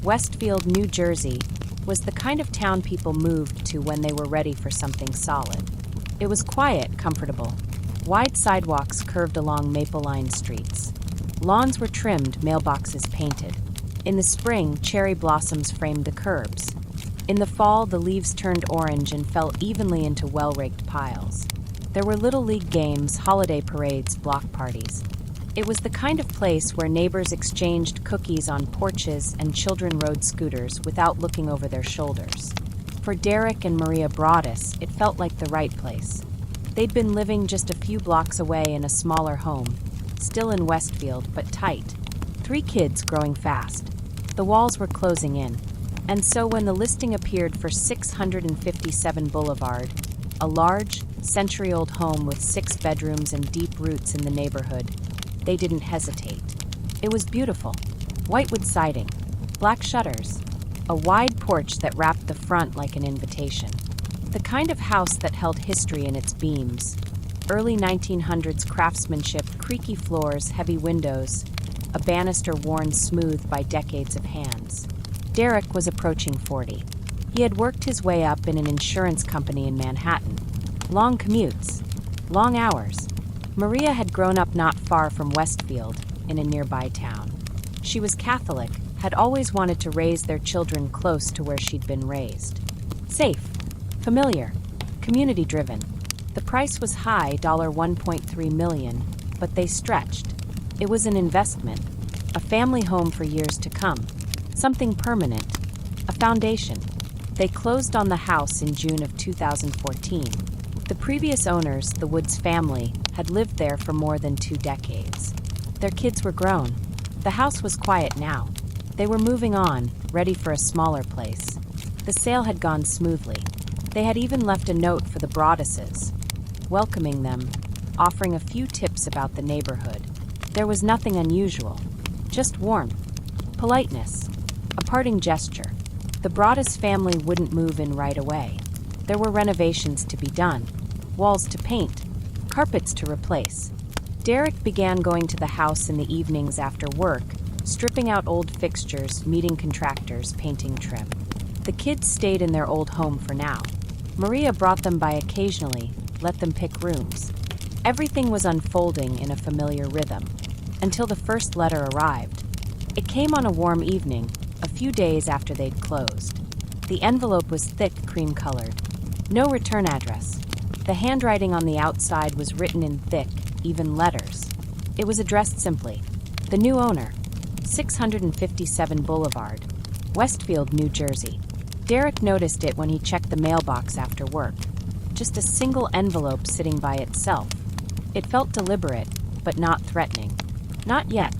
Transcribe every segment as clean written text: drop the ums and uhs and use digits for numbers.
Westfield, New Jersey, was the kind of town people moved to when they were ready for something solid. It was quiet, comfortable. Wide sidewalks curved along maple-lined streets. Lawns were trimmed, mailboxes painted. In the spring, cherry blossoms framed the curbs. In the fall, the leaves turned orange and fell evenly into well-raked piles. There were little league games, holiday parades, block parties. It was the kind of place where neighbors exchanged cookies on porches and children rode scooters without looking over their shoulders. For Derek and Maria Broaddus, it felt like the right place. They'd been living just a few blocks away in a smaller home, still in Westfield, but tight. 3 kids growing fast. The walls were closing in. And so when the listing appeared for 657 Boulevard, a large, century-old home with 6 bedrooms and deep roots in the neighborhood, they didn't hesitate. It was beautiful. Whitewood siding, black shutters, a wide porch that wrapped the front like an invitation. The kind of house that held history in its beams. Early 1900s craftsmanship, creaky floors, heavy windows, a banister worn smooth by decades of hands. Derek was approaching 40. He had worked his way up in an insurance company in Manhattan. Long commutes, long hours. Maria had grown up not far from Westfield, in a nearby town. She was Catholic, had always wanted to raise their children close to where she'd been raised. Safe, familiar, community-driven. The price was high, $1.3 million, but they stretched. It was an investment, a family home for years to come. Something permanent, a foundation. They closed on the house in June of 2014. The previous owners, the Woods family, had lived there for more than 2 decades. Their kids were grown. The house was quiet now. They were moving on, ready for a smaller place. The sale had gone smoothly. They had even left a note for the Broadduses, welcoming them, offering a few tips about the neighborhood. There was nothing unusual, just warmth, politeness. A parting gesture. The Broaddus family wouldn't move in right away. There were renovations to be done, walls to paint, carpets to replace. Derek began going to the house in the evenings after work, stripping out old fixtures, meeting contractors, painting trim. The kids stayed in their old home for now. Maria brought them by occasionally, let them pick rooms. Everything was unfolding in a familiar rhythm, until the first letter arrived. It came on a warm evening, a few days after they'd closed. The envelope was thick, cream-colored. No return address. The handwriting on the outside was written in thick, even letters. It was addressed simply. The new owner, 657 Boulevard, Westfield, New Jersey. Derek noticed it when he checked the mailbox after work. Just a single envelope sitting by itself. It felt deliberate, but not threatening. Not yet.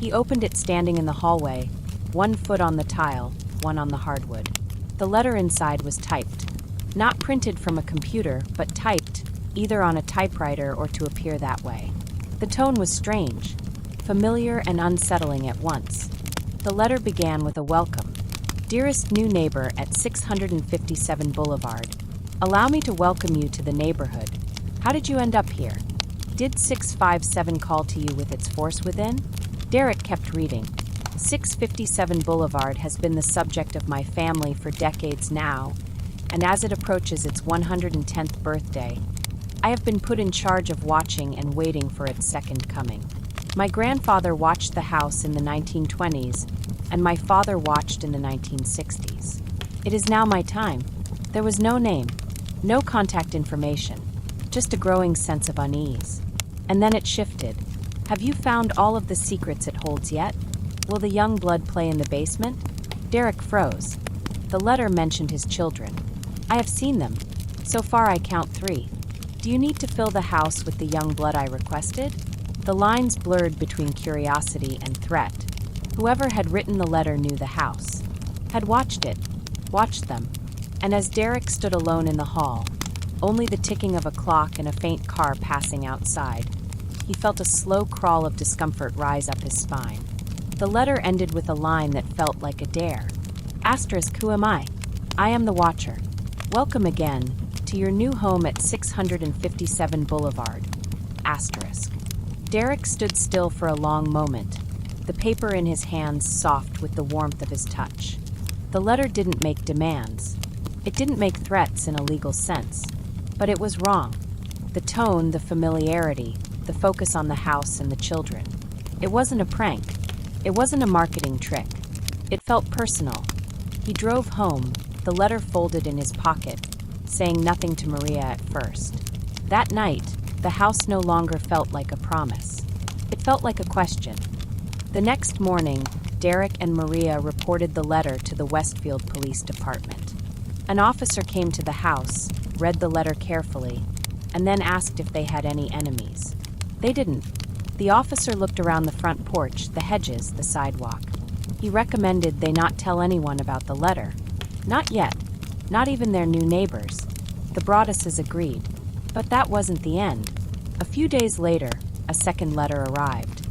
He opened it standing in the hallway, 1 foot on the tile, 1 on the hardwood. The letter inside was typed. Not printed from a computer, but typed, either on a typewriter or to appear that way. The tone was strange, familiar and unsettling at once. The letter began with a welcome. Dearest new neighbor at 657 Boulevard, allow me to welcome you to the neighborhood. How did you end up here? Did 657 call to you with its force within? Derek kept reading. 657 Boulevard has been the subject of my family for decades now, and as it approaches its 110th birthday, I have been put in charge of watching and waiting for its second coming. My grandfather watched the house in the 1920s, and my father watched in the 1960s. It is now my time. There was no name, no contact information, just a growing sense of unease. And then it shifted. Have you found all of the secrets it holds yet? Will the young blood play in the basement? Derek froze. The letter mentioned his children. I have seen them. So far I count 3. Do you need to fill the house with the young blood I requested? The lines blurred between curiosity and threat. Whoever had written the letter knew the house, had watched them. And as Derek stood alone in the hall, only the ticking of a clock and a faint car passing outside, he felt a slow crawl of discomfort rise up his spine. The letter ended with a line that felt like a dare. Asterisk, who am I? I am the Watcher. Welcome again to your new home at 657 Boulevard. Asterisk. Derek stood still for a long moment, the paper in his hands soft with the warmth of his touch. The letter didn't make demands. It didn't make threats in a legal sense. But it was wrong. The tone, the familiarity, the focus on the house and the children. It wasn't a prank. It wasn't a marketing trick. It felt personal. He drove home, the letter folded in his pocket, saying nothing to Maria at first. That night, the house no longer felt like a promise. It felt like a question. The next morning, Derek and Maria reported the letter to the Westfield Police Department. An officer came to the house, read the letter carefully, and then asked if they had any enemies. They didn't. The officer looked around the front porch, the hedges, the sidewalk. He recommended they not tell anyone about the letter. Not yet. Not even their new neighbors. The Broadduses agreed. But that wasn't the end. A few days later, a second letter arrived.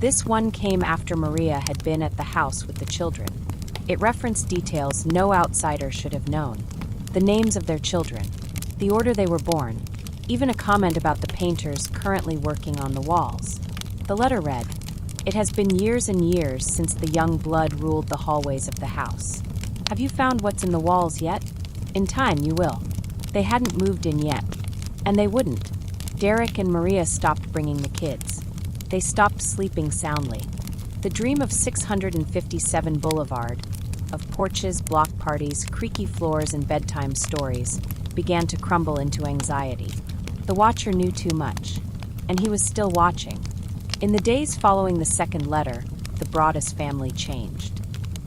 This one came after Maria had been at the house with the children. It referenced details no outsider should have known. The names of their children, the order they were born, even a comment about the painters currently working on the walls. The letter read, "It has been years and years since the young blood ruled the hallways of the house. Have you found what's in the walls yet? In time you will." They hadn't moved in yet. And they wouldn't. Derek and Maria stopped bringing the kids. They stopped sleeping soundly. The dream of 657 Boulevard, of porches, block parties, creaky floors, and bedtime stories, began to crumble into anxiety. The watcher knew too much, and he was still watching. In the days following the second letter, the Broaddus family changed.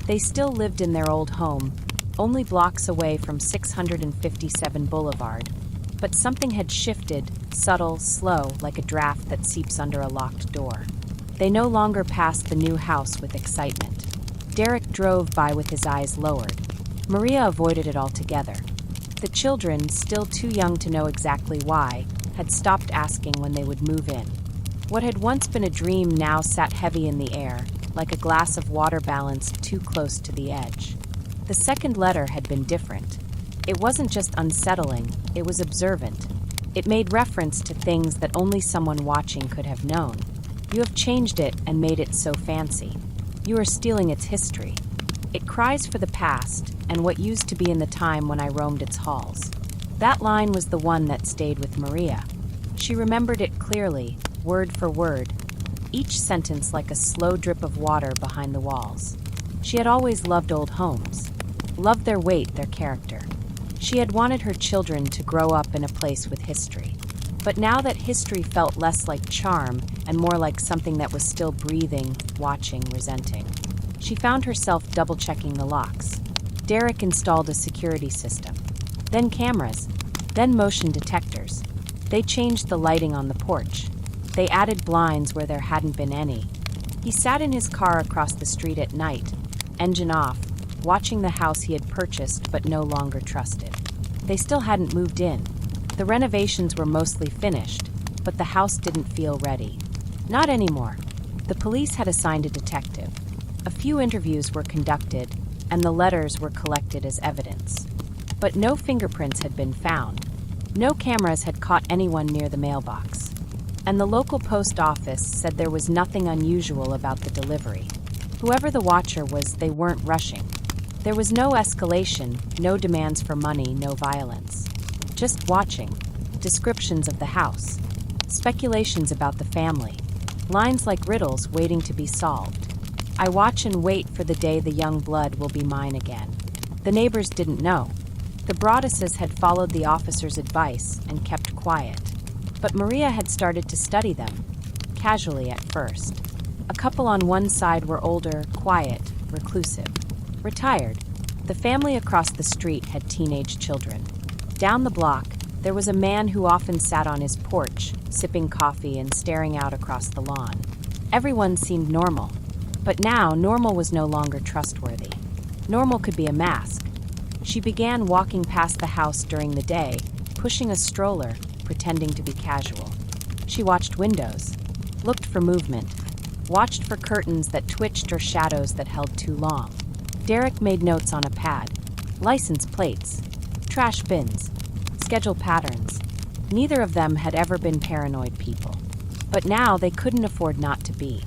They still lived in their old home, only blocks away from 657 Boulevard, but something had shifted, subtle, slow, like a draft that seeps under a locked door. They no longer passed the new house with excitement. Derek drove by with his eyes lowered. Maria avoided it altogether. The children, still too young to know exactly why, had stopped asking when they would move in. What had once been a dream now sat heavy in the air, like a glass of water balanced too close to the edge. The second letter had been different. It wasn't just unsettling, it was observant. It made reference to things that only someone watching could have known. You have changed it and made it so fancy. You are stealing its history. It cries for the past and what used to be in the time when I roamed its halls. That line was the one that stayed with Maria. She remembered it clearly, word for word, each sentence like a slow drip of water behind the walls. She had always loved old homes, loved their weight, their character. She had wanted her children to grow up in a place with history. But now that history felt less like charm and more like something that was still breathing, watching, resenting. She found herself double-checking the locks. Derek installed a security system. Then cameras. Then motion detectors. They changed the lighting on the porch. They added blinds where there hadn't been any. He sat in his car across the street at night, engine off, watching the house he had purchased but no longer trusted. They still hadn't moved in. The renovations were mostly finished, but the house didn't feel ready. Not anymore. The police had assigned a detective. A few interviews were conducted, and the letters were collected as evidence. But no fingerprints had been found. No cameras had caught anyone near the mailbox. And the local post office said there was nothing unusual about the delivery. Whoever the watcher was, they weren't rushing. There was no escalation, no demands for money, no violence. Just watching. Descriptions of the house. Speculations about the family. Lines like riddles waiting to be solved. I watch and wait for the day the young blood will be mine again. The neighbors didn't know. The Broadduses had followed the officer's advice and kept quiet. But Maria had started to study them, casually at first. A couple on one side were older, quiet, reclusive. Retired. The family across the street had teenage children. Down the block, there was a man who often sat on his porch, sipping coffee and staring out across the lawn. Everyone seemed normal. But now, normal was no longer trustworthy. Normal could be a mask. She began walking past the house during the day, pushing a stroller, pretending to be casual. She watched windows, looked for movement, watched for curtains that twitched or shadows that held too long. Derek made notes on a pad. License plates, trash bins, schedule patterns. Neither of them had ever been paranoid people. But now they couldn't afford not to be.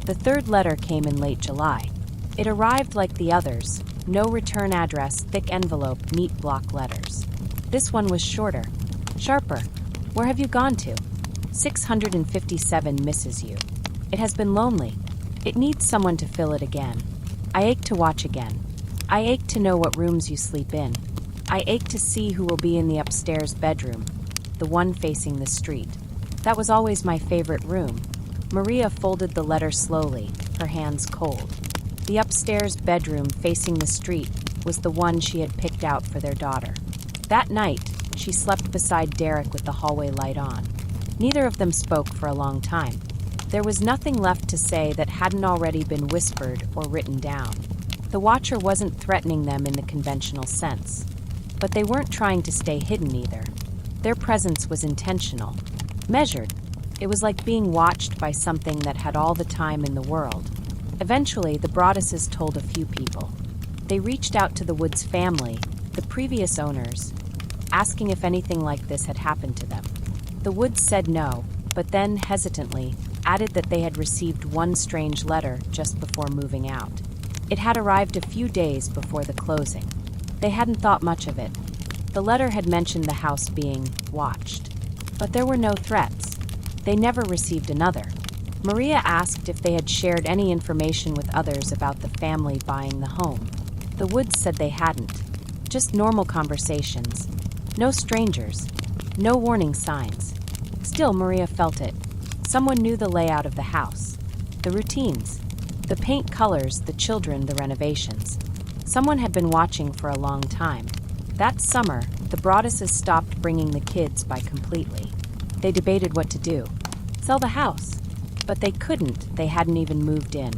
The third letter came in late July. It arrived like the others, no return address, thick envelope, neat block letters. This one was shorter, sharper. Where have you gone to? 657 misses you. It has been lonely. It needs someone to fill it again. I ache to watch again. I ache to know what rooms you sleep in. I ache to see who will be in the upstairs bedroom, the one facing the street. That was always my favorite room. Maria folded the letter slowly, her hands cold. The upstairs bedroom facing the street was the one she had picked out for their daughter. That night, she slept beside Derek with the hallway light on. Neither of them spoke for a long time. There was nothing left to say that hadn't already been whispered or written down. The watcher wasn't threatening them in the conventional sense. But they weren't trying to stay hidden either. Their presence was intentional, measured. It was like being watched by something that had all the time in the world. Eventually, the Broadduses told a few people. They reached out to the Woods family, the previous owners, asking if anything like this had happened to them. The Woods said no, but then, hesitantly, added that they had received one strange letter just before moving out. It had arrived a few days before the closing. They hadn't thought much of it. The letter had mentioned the house being watched. But there were no threats. They never received another. Maria asked if they had shared any information with others about the family buying the home. The Woods said they hadn't. Just normal conversations. No strangers. No warning signs. Still, Maria felt it. Someone knew the layout of the house. The routines. The paint colors, the children, the renovations. Someone had been watching for a long time. That summer, the Broadduses stopped bringing the kids by completely. They debated what to do. Sell the house. But they couldn't, they hadn't even moved in.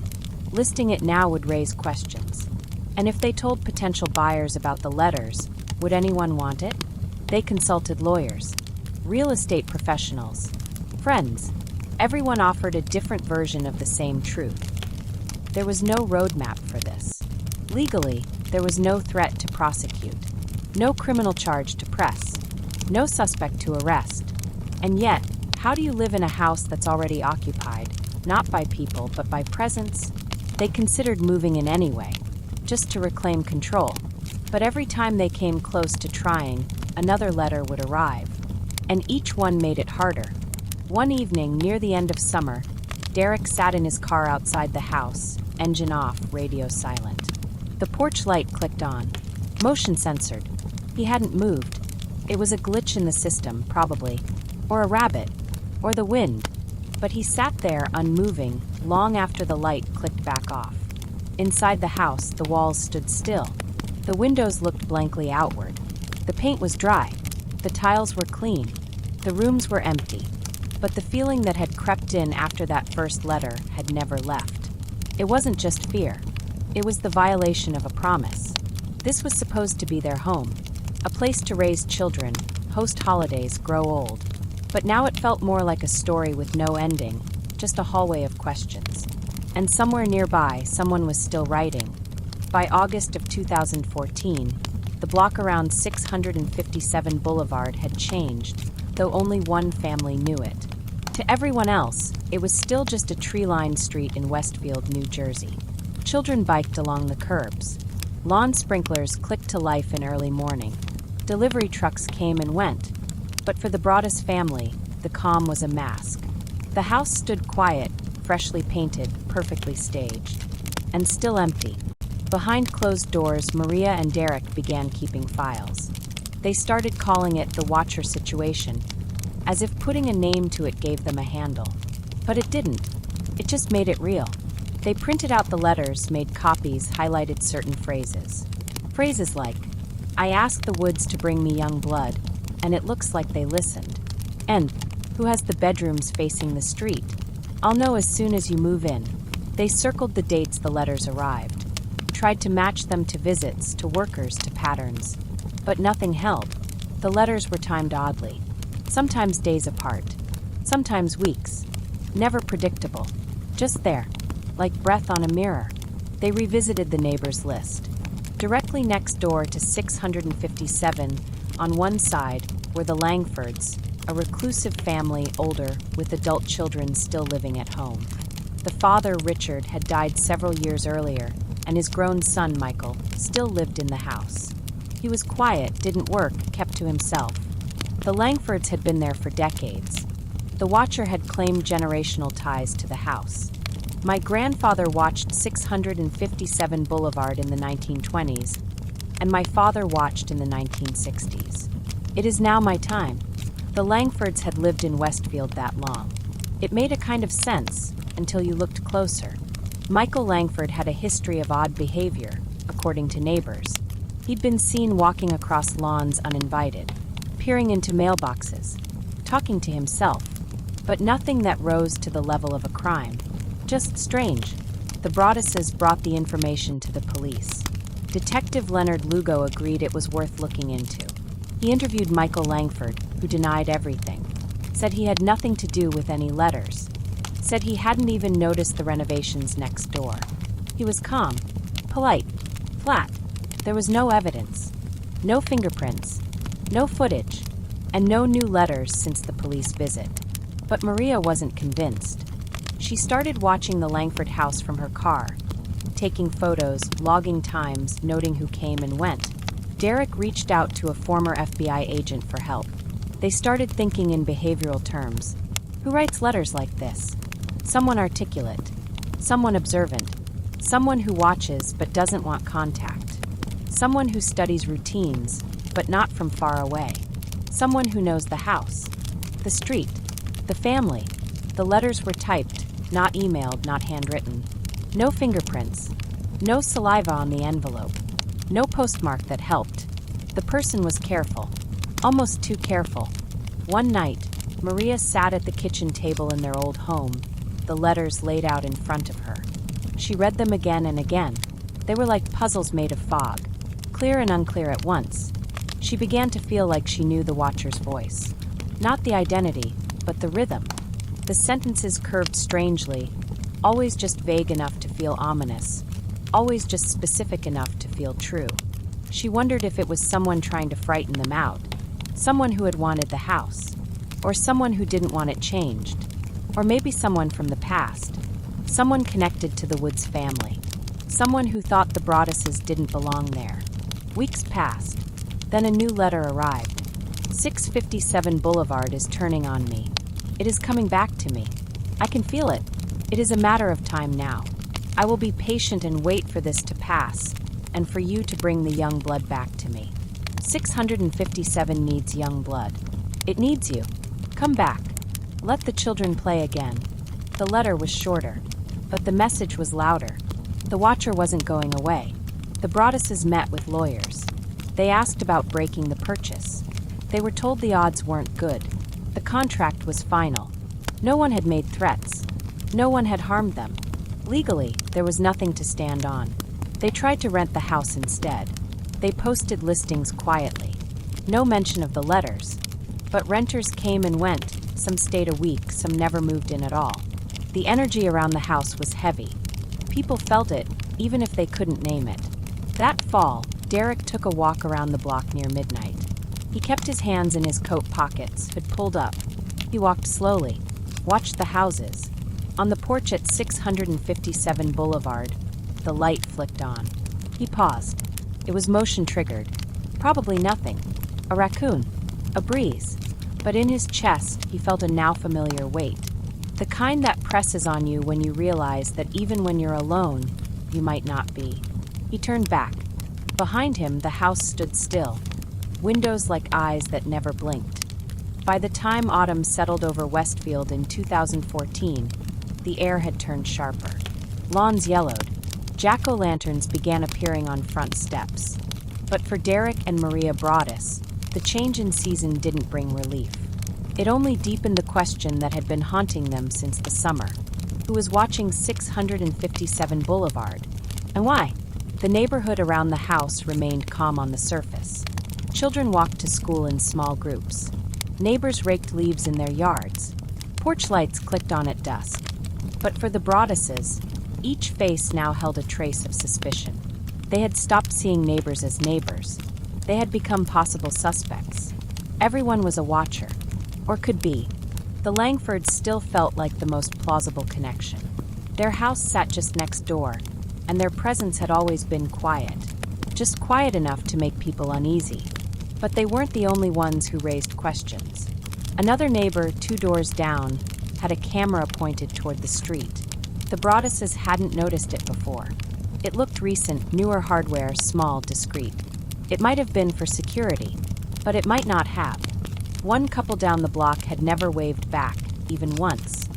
Listing it now would raise questions. And if they told potential buyers about the letters, would anyone want it? They consulted lawyers, real estate professionals, friends. Everyone offered a different version of the same truth. There was no roadmap for this. Legally, there was no threat to prosecute, no criminal charge to press, no suspect to arrest. And yet, how do you live in a house that's already occupied, not by people but by presence? They considered moving in anyway, just to reclaim control. But every time they came close to trying, another letter would arrive, and each one made it harder. One evening, near the end of summer, Derek sat in his car outside the house, engine off, radio silent. The porch light clicked on, motion censored. He hadn't moved. It was a glitch in the system, probably, or a rabbit, or the wind. But he sat there, unmoving, long after the light clicked back off. Inside the house, the walls stood still. The windows looked blankly outward. The paint was dry. The tiles were clean. The rooms were empty. But the feeling that had crept in after that first letter had never left. It wasn't just fear. It was the violation of a promise. This was supposed to be their home, a place to raise children, host holidays, grow old. But now it felt more like a story with no ending, just a hallway of questions. And somewhere nearby, someone was still writing. By August of 2014, the block around 657 Boulevard had changed, though only one family knew it. To everyone else, it was still just a tree-lined street in Westfield, New Jersey. Children biked along the curbs. Lawn sprinklers clicked to life in early morning. Delivery trucks came and went. But for the Broaddus family, the calm was a mask. The house stood quiet, freshly painted, perfectly staged. And still empty. Behind closed doors, Maria and Derek began keeping files. They started calling it the Watcher situation, as if putting a name to it gave them a handle. But it didn't. It just made it real. They printed out the letters, made copies, highlighted certain phrases. Phrases like, "I asked the Woods to bring me young blood, and it looks like they listened." And, "Who has the bedrooms facing the street? I'll know as soon as you move in." They circled the dates the letters arrived, tried to match them to visits, to workers, to patterns. But nothing held. The letters were timed oddly, sometimes days apart, sometimes weeks. Never predictable. Just there, like breath on a mirror. They revisited the neighbors' list. Directly next door to 657, on one side, were the Langfords, a reclusive family, older, with adult children still living at home. The father, Richard, had died several years earlier, and his grown son, Michael, still lived in the house. He was quiet, didn't work, kept to himself. The Langfords had been there for decades. The watcher had claimed generational ties to the house. My grandfather watched 657 Boulevard in the 1920s, and my father watched in the 1960s. It is now my time. The Langfords had lived in Westfield that long. It made a kind of sense until you looked closer. Michael Langford had a history of odd behavior, according to neighbors. He'd been seen walking across lawns uninvited, peering into mailboxes, talking to himself, but nothing that rose to the level of a crime. Just strange. The Broadduses brought the information to the police. Detective Leonard Lugo agreed it was worth looking into. He interviewed Michael Langford, who denied everything. Said he had nothing to do with any letters. Said he hadn't even noticed the renovations next door. He was calm, polite, flat. There was no evidence, no fingerprints, no footage, and no new letters since the police visit. But Maria wasn't convinced. She started watching the Langford house from her car, taking photos, logging times, noting who came and went. Derek reached out to a former FBI agent for help. They started thinking in behavioral terms. Who writes letters like this? Someone articulate, someone observant, someone who watches but doesn't want contact, someone who studies routines but not from far away, someone who knows the house, the street, the family. The letters were typed, not emailed, not handwritten. No fingerprints, no saliva on the envelope, no postmark that helped. The person was careful, almost too careful. One night, Maria sat at the kitchen table in their old home, the letters laid out in front of her. She read them again and again. They were like puzzles made of fog, clear and unclear at once. She began to feel like she knew the watcher's voice. Not the identity, but the rhythm. The sentences curved strangely, always just vague enough to feel ominous, always just specific enough to feel true. She wondered if it was someone trying to frighten them out, someone who had wanted the house, or someone who didn't want it changed, or maybe someone from the past, someone connected to the Woods family, someone who thought the Broadduses didn't belong there. Weeks passed. Then a new letter arrived. 657 Boulevard is turning on me. It is coming back to me. I can feel it. It is a matter of time now. I will be patient and wait for this to pass, and for you to bring the young blood back to me. 657 needs young blood. It needs you. Come back. Let the children play again. The letter was shorter, but the message was louder. The watcher wasn't going away. The Broadduses met with lawyers. They asked about breaking the purchase. They were told the odds weren't good. The contract was final. No one had made threats. No one had harmed them. Legally, there was nothing to stand on. They tried to rent the house instead. They posted listings quietly. No mention of the letters. But renters came and went. Some stayed a week, some never moved in at all. The energy around the house was heavy. People felt it, even if they couldn't name it. That fall, Derek took a walk around the block near midnight. He kept his hands in his coat pockets, had pulled up. He walked slowly, watched the houses. On the porch at 657 Boulevard, the light flicked on. He paused. It was motion-triggered. Probably nothing. A raccoon. A breeze. But in his chest, he felt a now-familiar weight. The kind that presses on you when you realize that even when you're alone, you might not be. He turned back. Behind him, the house stood still. Windows like eyes that never blinked. By the time autumn settled over Westfield in 2014, the air had turned sharper. Lawns yellowed. Jack-o'-lanterns began appearing on front steps. But for Derek and Maria Broaddus, the change in season didn't bring relief. It only deepened the question that had been haunting them since the summer. Who was watching 657 Boulevard? And why? The neighborhood around the house remained calm on the surface. Children walked to school in small groups. Neighbors raked leaves in their yards. Porch lights clicked on at dusk. But for the Broadduses, each face now held a trace of suspicion. They had stopped seeing neighbors as neighbors. They had become possible suspects. Everyone was a watcher, or could be. The Langfords still felt like the most plausible connection. Their house sat just next door, and their presence had always been quiet. Just quiet enough to make people uneasy. But they weren't the only ones who raised questions. Another neighbor, 2 doors down, had a camera pointed toward the street. The Broadduses hadn't noticed it before. It looked recent, newer hardware, small, discreet. It might have been for security, but it might not have. One couple down the block had never waved back, even once.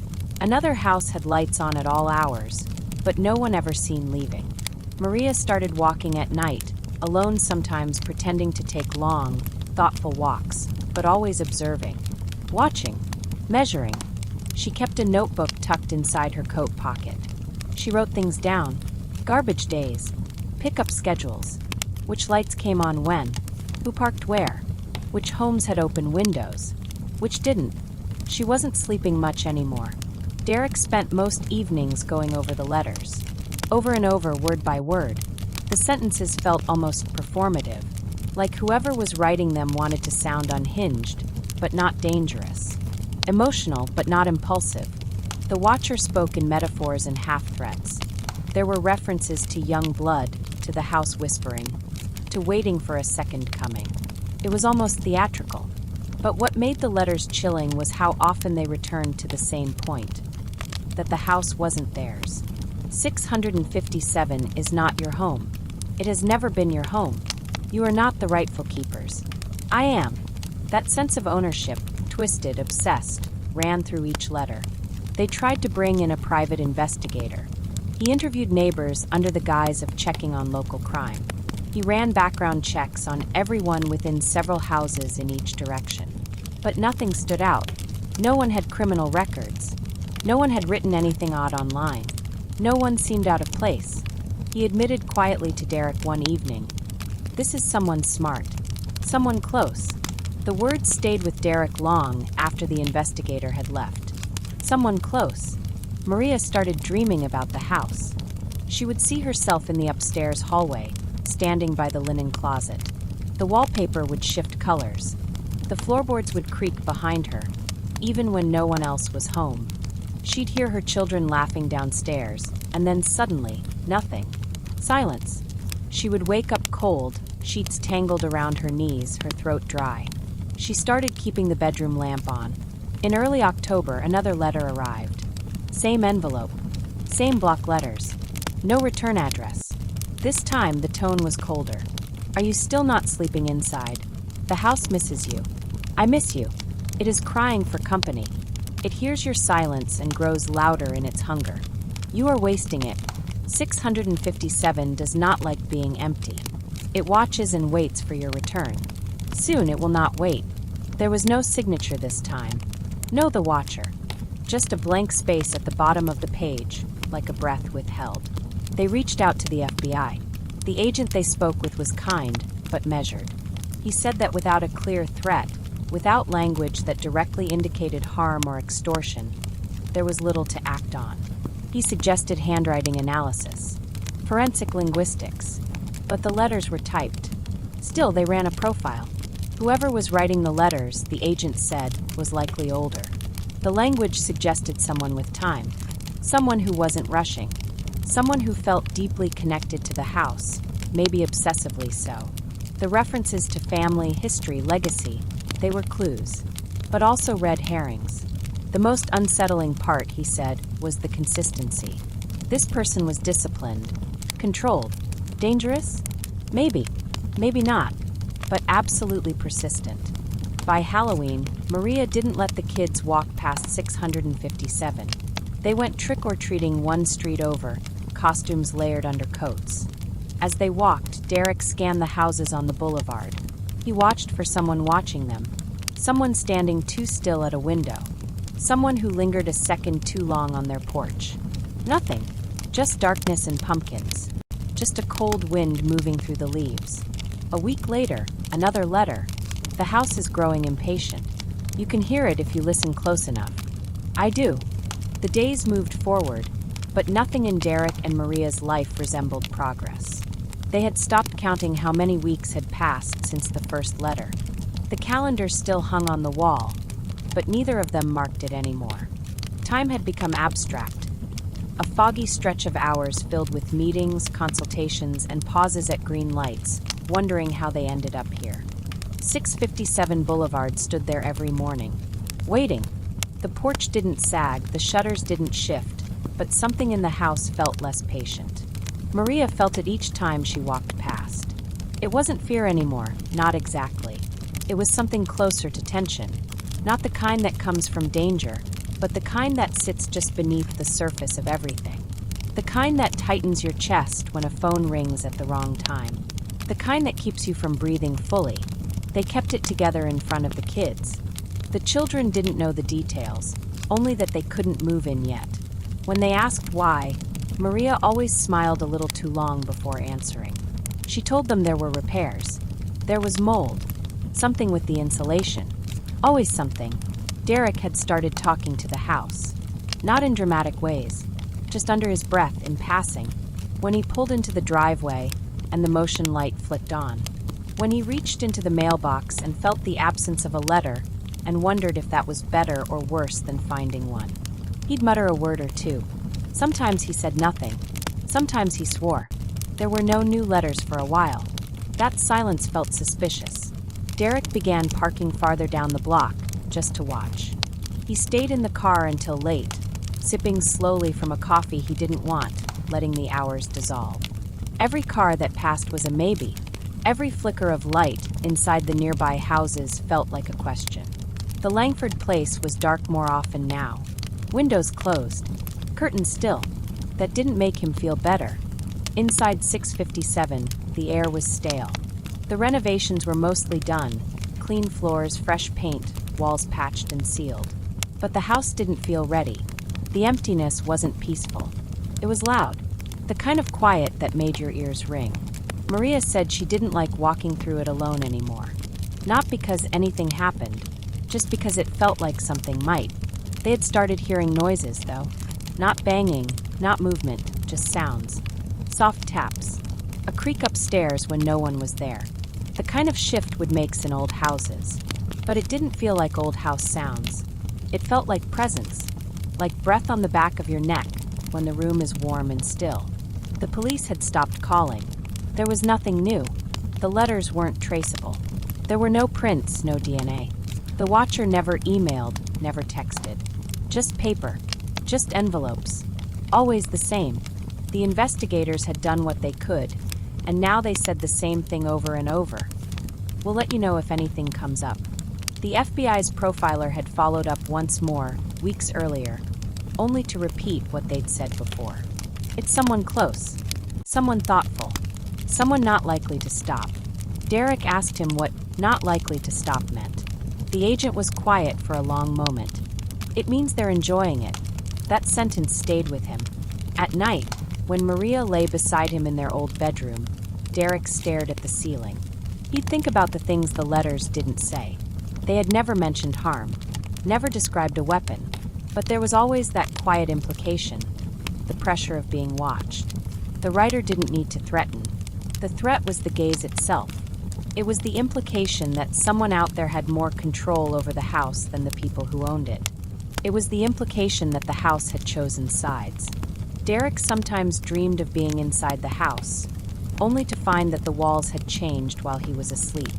Another house had lights on at all hours, but no one ever seen leaving. Maria started walking at night, alone sometimes, pretending to take long, thoughtful walks, but always observing, watching, measuring. She kept a notebook tucked inside her coat pocket. She wrote things down: garbage days, pickup schedules, which lights came on when, who parked where, which homes had open windows, which didn't. She wasn't sleeping much anymore. Derek spent most evenings going over the letters. Over and over, word by word. The sentences felt almost performative, like whoever was writing them wanted to sound unhinged, but not dangerous. Emotional, but not impulsive. The watcher spoke in metaphors and half-threats. There were references to young blood, to the house whispering, to waiting for a second coming. It was almost theatrical. But what made the letters chilling was how often they returned to the same point: that the house wasn't theirs. 657 is not your home. It has never been your home. You are not the rightful keepers. I am. That sense of ownership, twisted, obsessed, ran through each letter. They tried to bring in a private investigator. He interviewed neighbors under the guise of checking on local crime. He ran background checks on everyone within several houses in each direction. But nothing stood out. No one had criminal records. No one had written anything odd online. No one seemed out of place. He admitted quietly to Derek one evening, "This is someone smart. Someone close." The words stayed with Derek long after the investigator had left. Someone close. Maria started dreaming about the house. She would see herself in the upstairs hallway, standing by the linen closet. The wallpaper would shift colors. The floorboards would creak behind her, even when no one else was home. She'd hear her children laughing downstairs, and then suddenly, nothing. Silence. She would wake up cold, sheets tangled around her knees, her throat dry. She started keeping the bedroom lamp on. In early October, another letter arrived. Same envelope. Same block letters. No return address. This time, the tone was colder. "Are you still not sleeping inside? The house misses you. I miss you. It is crying for company. It hears your silence and grows louder in its hunger. You are wasting it. 657 does not like being empty. It watches and waits for your return. Soon it will not wait." There was no signature this time. No the watcher. Just a blank space at the bottom of the page, like a breath withheld. They reached out to the FBI. The agent they spoke with was kind, but measured. He said that without a clear threat, without language that directly indicated harm or extortion, there was little to act on. He suggested handwriting analysis, forensic linguistics, but the letters were typed. Still, they ran a profile. Whoever was writing the letters, the agent said, was likely older. The language suggested someone with time, someone who wasn't rushing, someone who felt deeply connected to the house, maybe obsessively so. The references to family, history, legacy, they were clues, but also red herrings. The most unsettling part, he said, was the consistency. This person was disciplined, controlled, dangerous? Maybe, maybe not, but absolutely persistent. By Halloween, Maria didn't let the kids walk past 657. They went trick-or-treating one street over, costumes layered under coats. As they walked, Derek scanned the houses on the boulevard. He watched for someone watching them, someone standing too still at a window, someone who lingered a second too long on their porch. Nothing, just darkness and pumpkins, just a cold wind moving through the leaves. A week later, another letter. The house is growing impatient. You can hear it if you listen close enough. I do. The days moved forward, but nothing in Derek and Maria's life resembled progress. They had stopped counting how many weeks had passed since the first letter. The calendar still hung on the wall, but neither of them marked it anymore. Time had become abstract. a foggy stretch of hours filled with meetings, consultations, and pauses at green lights, wondering how they ended up here. 657 Boulevard stood there every morning, waiting. The porch didn't sag, the shutters didn't shift, but something in the house felt less patient. Maria felt it each time she walked past. It wasn't fear anymore, not exactly. It was something closer to tension, not the kind that comes from danger, but the kind that sits just beneath the surface of everything. The kind that tightens your chest when a phone rings at the wrong time. The kind that keeps you from breathing fully. They kept it together in front of the kids. The children didn't know the details, only that they couldn't move in yet. When they asked why, Maria always smiled a little too long before answering. She told them there were repairs. There was mold, something with the insulation. Always something. Derek had started talking to the house. Not in dramatic ways, just under his breath in passing, when he pulled into the driveway and the motion light flicked on. When he reached into the mailbox and felt the absence of a letter and wondered if that was better or worse than finding one. He'd mutter a word or two. Sometimes he said nothing. Sometimes he swore. There were no new letters for a while. That silence felt suspicious. Derek began parking farther down the block, just to watch. He stayed in the car until late, sipping slowly from a coffee he didn't want, letting the hours dissolve. Every car that passed was a maybe. Every flicker of light inside the nearby houses felt like a question. The Langford place was dark more often now. Windows closed, curtains still. That didn't make him feel better. Inside 657, the air was stale. The renovations were mostly done, clean floors, fresh paint, walls patched and sealed. But the house didn't feel ready. The emptiness wasn't peaceful. It was loud, the kind of quiet that made your ears ring. Maria said she didn't like walking through it alone anymore. Not because anything happened, just because it felt like something might. They had started hearing noises, though. Not banging, not movement, just sounds. Soft taps. A creak upstairs when no one was there. The kind of shift would make in old houses. But it didn't feel like old house sounds. It felt like presence, like breath on the back of your neck when the room is warm and still. The police had stopped calling. There was nothing new. The letters weren't traceable. There were no prints, no DNA. The watcher never emailed, never texted. Just paper, just envelopes. Always the same. The investigators had done what they could, and now they said the same thing over and over. We'll let you know if anything comes up. The FBI's profiler had followed up once more, weeks earlier, only to repeat what they'd said before. It's someone close, someone thoughtful, someone not likely to stop. Derek asked him what not likely to stop meant. The agent was quiet for a long moment. It means they're enjoying it. That sentence stayed with him. At night, when Maria lay beside him in their old bedroom, Derek stared at the ceiling. He'd think about the things the letters didn't say. They had never mentioned harm, never described a weapon, but there was always that quiet implication, the pressure of being watched. The writer didn't need to threaten. The threat was the gaze itself. It was the implication that someone out there had more control over the house than the people who owned it. It was the implication that the house had chosen sides. Derek sometimes dreamed of being inside the house, only to find that the walls had changed while he was asleep.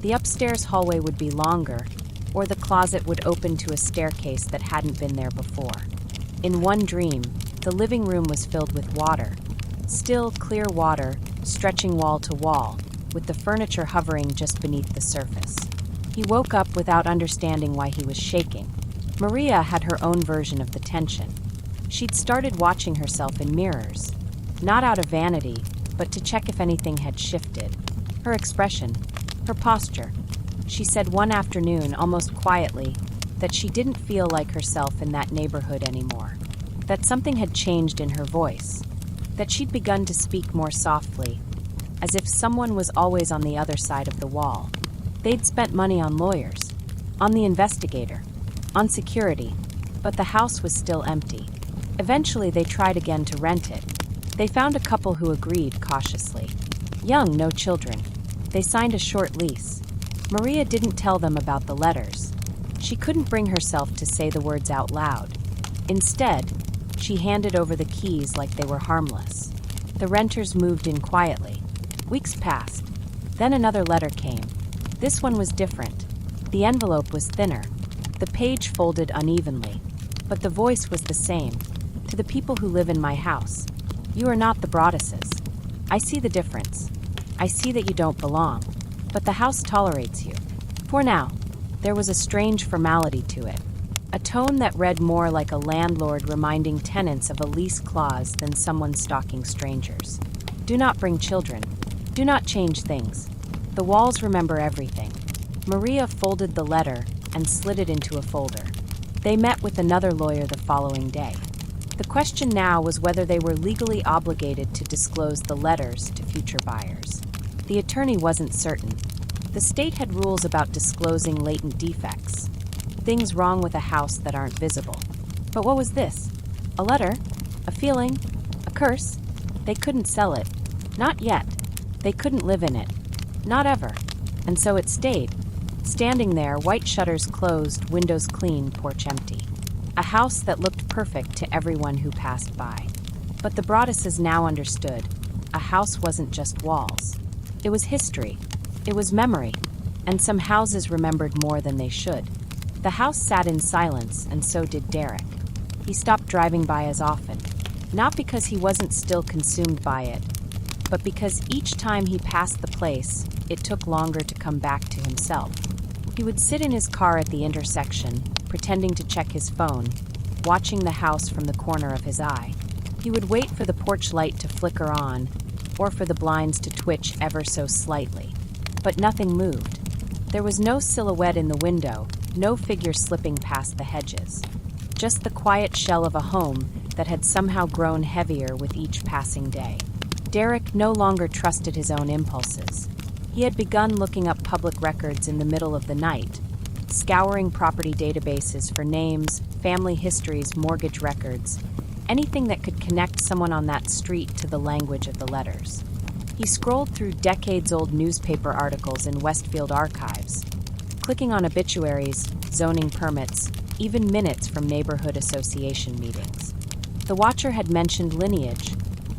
The upstairs hallway would be longer, or the closet would open to a staircase that hadn't been there before. In one dream, the living room was filled with water. Still, clear water, stretching wall to wall, with the furniture hovering just beneath the surface. He woke up without understanding why he was shaking. Maria had her own version of the tension. She'd started watching herself in mirrors, not out of vanity, but to check if anything had shifted. Her expression, her posture. She said one afternoon, almost quietly, that she didn't feel like herself in that neighborhood anymore. That something had changed in her voice. That she'd begun to speak more softly, as if someone was always on the other side of the wall. They'd spent money on lawyers, on the investigator, on security, but the house was still empty. Eventually, they tried again to rent it. They found a couple who agreed cautiously. Young, no children. They signed a short lease. Maria didn't tell them about the letters. She couldn't bring herself to say the words out loud. Instead, She handed over the keys like they were harmless. The renters moved in quietly. Weeks passed. Then another letter came. This one was different. The envelope was thinner. The page folded unevenly. But the voice was the same. To the people who live in my house. You are not the Broadduses. I see the difference. I see that you don't belong. But the house tolerates you. For now. There was a strange formality to it. A tone that read more like a landlord reminding tenants of a lease clause than someone stalking strangers. Do not bring children. Do not change things. The walls remember everything. Maria folded the letter and slid it into a folder. They met with another lawyer the following day. The question now was whether they were legally obligated to disclose the letters to future buyers. The attorney wasn't certain. The state had rules about disclosing latent defects, things wrong with a house that aren't visible. But what was this? A letter? A feeling? A curse? They couldn't sell it. Not yet. They couldn't live in it. Not ever. And so it stayed. Standing there, white shutters closed, windows clean, porch empty. A house that looked perfect to everyone who passed by. But the Broadduses now understood. A house wasn't just walls. It was history. It was memory. And some houses remembered more than they should. The house sat in silence, and so did Derek. He stopped driving by as often. Not because he wasn't still consumed by it, but because each time he passed the place, it took longer to come back to himself. He would sit in his car at the intersection, pretending to check his phone, watching the house from the corner of his eye. He would wait for the porch light to flicker on, or for the blinds to twitch ever so slightly. But nothing moved. There was no silhouette in the window, no figure slipping past the hedges. Just the quiet shell of a home that had somehow grown heavier with each passing day. Derek no longer trusted his own impulses. He had begun looking up public records in the middle of the night, scouring property databases for names, family histories, mortgage records, anything that could connect someone on that street to the language of the letters. He scrolled through decades-old newspaper articles in Westfield archives, clicking on obituaries, zoning permits, even minutes from neighborhood association meetings. The watcher had mentioned lineage,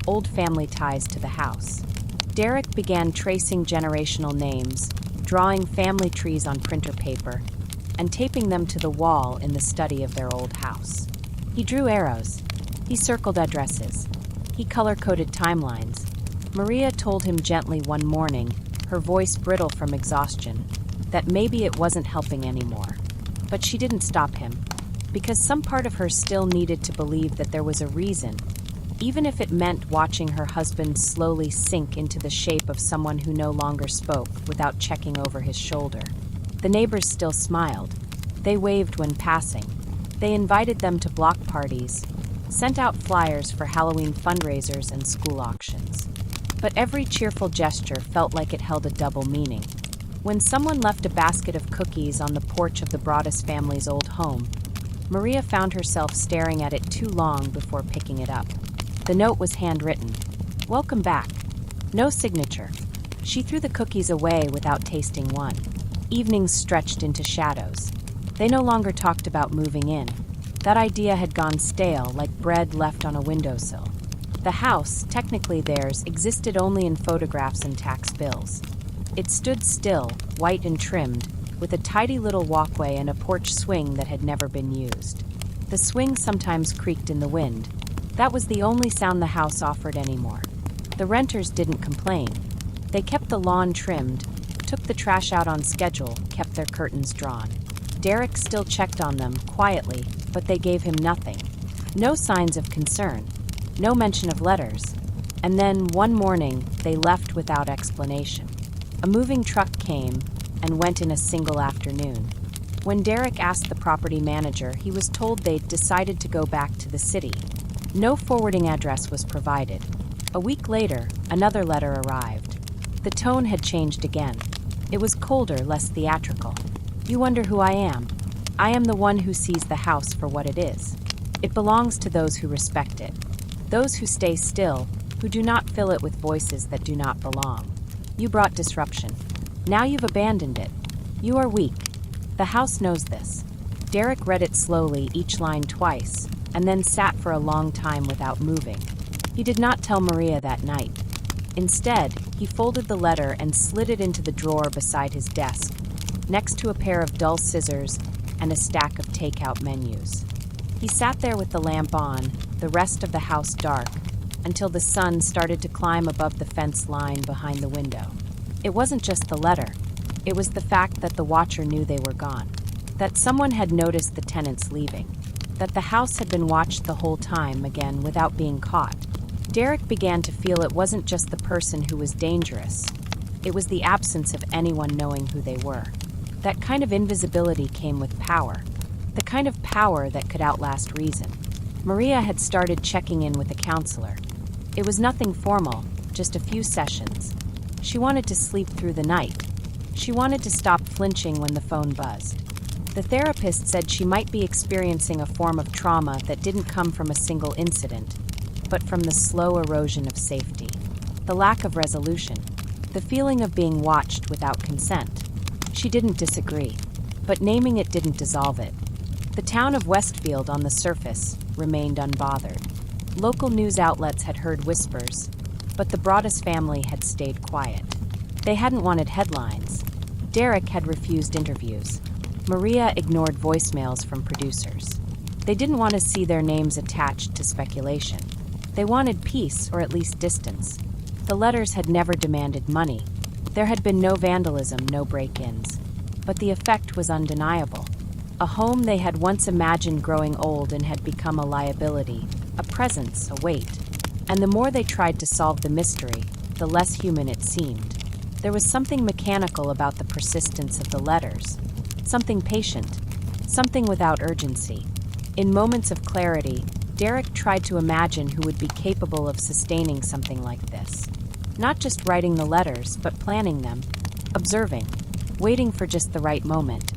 old family ties to the house. Derek began tracing generational names, drawing family trees on printer paper, and taping them to the wall in the study of their old house. He drew arrows. He circled addresses. He color-coded timelines. Maria told him gently one morning, her voice brittle from exhaustion, that maybe it wasn't helping anymore. But she didn't stop him, because some part of her still needed to believe that there was a reason, even if it meant watching her husband slowly sink into the shape of someone who no longer spoke without checking over his shoulder. The neighbors still smiled. They waved when passing. They invited them to block parties, sent out flyers for Halloween fundraisers and school auctions. But every cheerful gesture felt like it held a double meaning. When someone left a basket of cookies on the porch of the Broaddus family's old home, Maria found herself staring at it too long before picking it up. The note was handwritten. Welcome back. No signature. She threw the cookies away without tasting one. Evenings stretched into shadows. They no longer talked about moving in. That idea had gone stale, like bread left on a windowsill. The house, technically theirs, existed only in photographs and tax bills. It stood still, white and trimmed, with a tidy little walkway and a porch swing that had never been used. The swing sometimes creaked in the wind. That was the only sound the house offered anymore. The renters didn't complain. They kept the lawn trimmed, took the trash out on schedule, kept their curtains drawn. Derek still checked on them, quietly, but they gave him nothing. No signs of concern. No mention of letters. And then, one morning, they left without explanation. A moving truck came and went in a single afternoon. When Derek asked the property manager, he was told they'd decided to go back to the city. No forwarding address was provided. A week later, another letter arrived. The tone had changed again. It was colder, less theatrical. You wonder who I am. I am the one who sees the house for what it is. It belongs to those who respect it. Those who stay still, who do not fill it with voices that do not belong. You brought disruption. Now you've abandoned it. You are weak. The house knows this. Derek read it slowly, each line twice, and then sat for a long time without moving. He did not tell Maria that night. Instead, he folded the letter and slid it into the drawer beside his desk, next to a pair of dull scissors and a stack of takeout menus. He sat there with the lamp on, the rest of the house dark, until the sun started to climb above the fence line behind the window. It wasn't just the letter. It was the fact that the watcher knew they were gone, that someone had noticed the tenants leaving, that the house had been watched the whole time again without being caught. Derek began to feel it wasn't just the person who was dangerous. It was the absence of anyone knowing who they were. That kind of invisibility came with power, the kind of power that could outlast reason. Maria had started checking in with a counselor. It was nothing formal, just a few sessions. She wanted to sleep through the night. She wanted to stop flinching when the phone buzzed. The therapist said she might be experiencing a form of trauma that didn't come from a single incident, but from the slow erosion of safety, the lack of resolution, the feeling of being watched without consent. She didn't disagree, but naming it didn't dissolve it. The town of Westfield on the surface remained unbothered. Local news outlets had heard whispers, but the Broaddus family had stayed quiet. They hadn't wanted headlines. Derek had refused interviews. Maria ignored voicemails from producers. They didn't want to see their names attached to speculation. They wanted peace, or at least distance. The letters had never demanded money. There had been no vandalism, no break-ins. But the effect was undeniable. A home they had once imagined growing old and had become a liability, a presence, a weight. And the more they tried to solve the mystery, the less human it seemed. There was something mechanical about the persistence of the letters. Something patient. Something without urgency. In moments of clarity, Derek tried to imagine who would be capable of sustaining something like this. Not just writing the letters, but planning them, observing, waiting for just the right moment,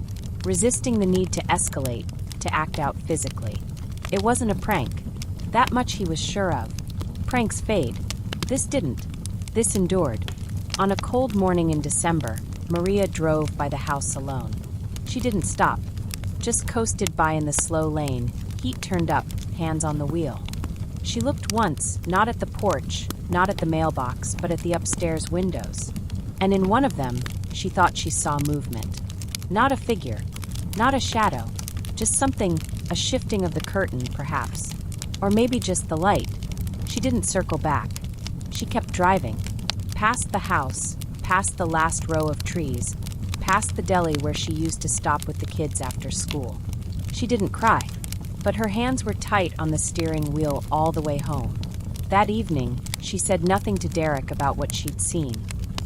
resisting the need to escalate, to act out physically. It wasn't a prank. That much he was sure of. Pranks fade. This didn't. This endured. On a cold morning in December, Maria drove by the house alone. She didn't stop, just coasted by in the slow lane, heat turned up, hands on the wheel. She looked once, not at the porch, not at the mailbox, but at the upstairs windows. And in one of them, she thought she saw movement. Not a figure, not a shadow, just something, a shifting of the curtain, perhaps. Or maybe just the light. She didn't circle back. She kept driving. Past the house, past the last row of trees, past the deli where she used to stop with the kids after school. She didn't cry, but her hands were tight on the steering wheel all the way home. That evening, she said nothing to Derek about what she'd seen.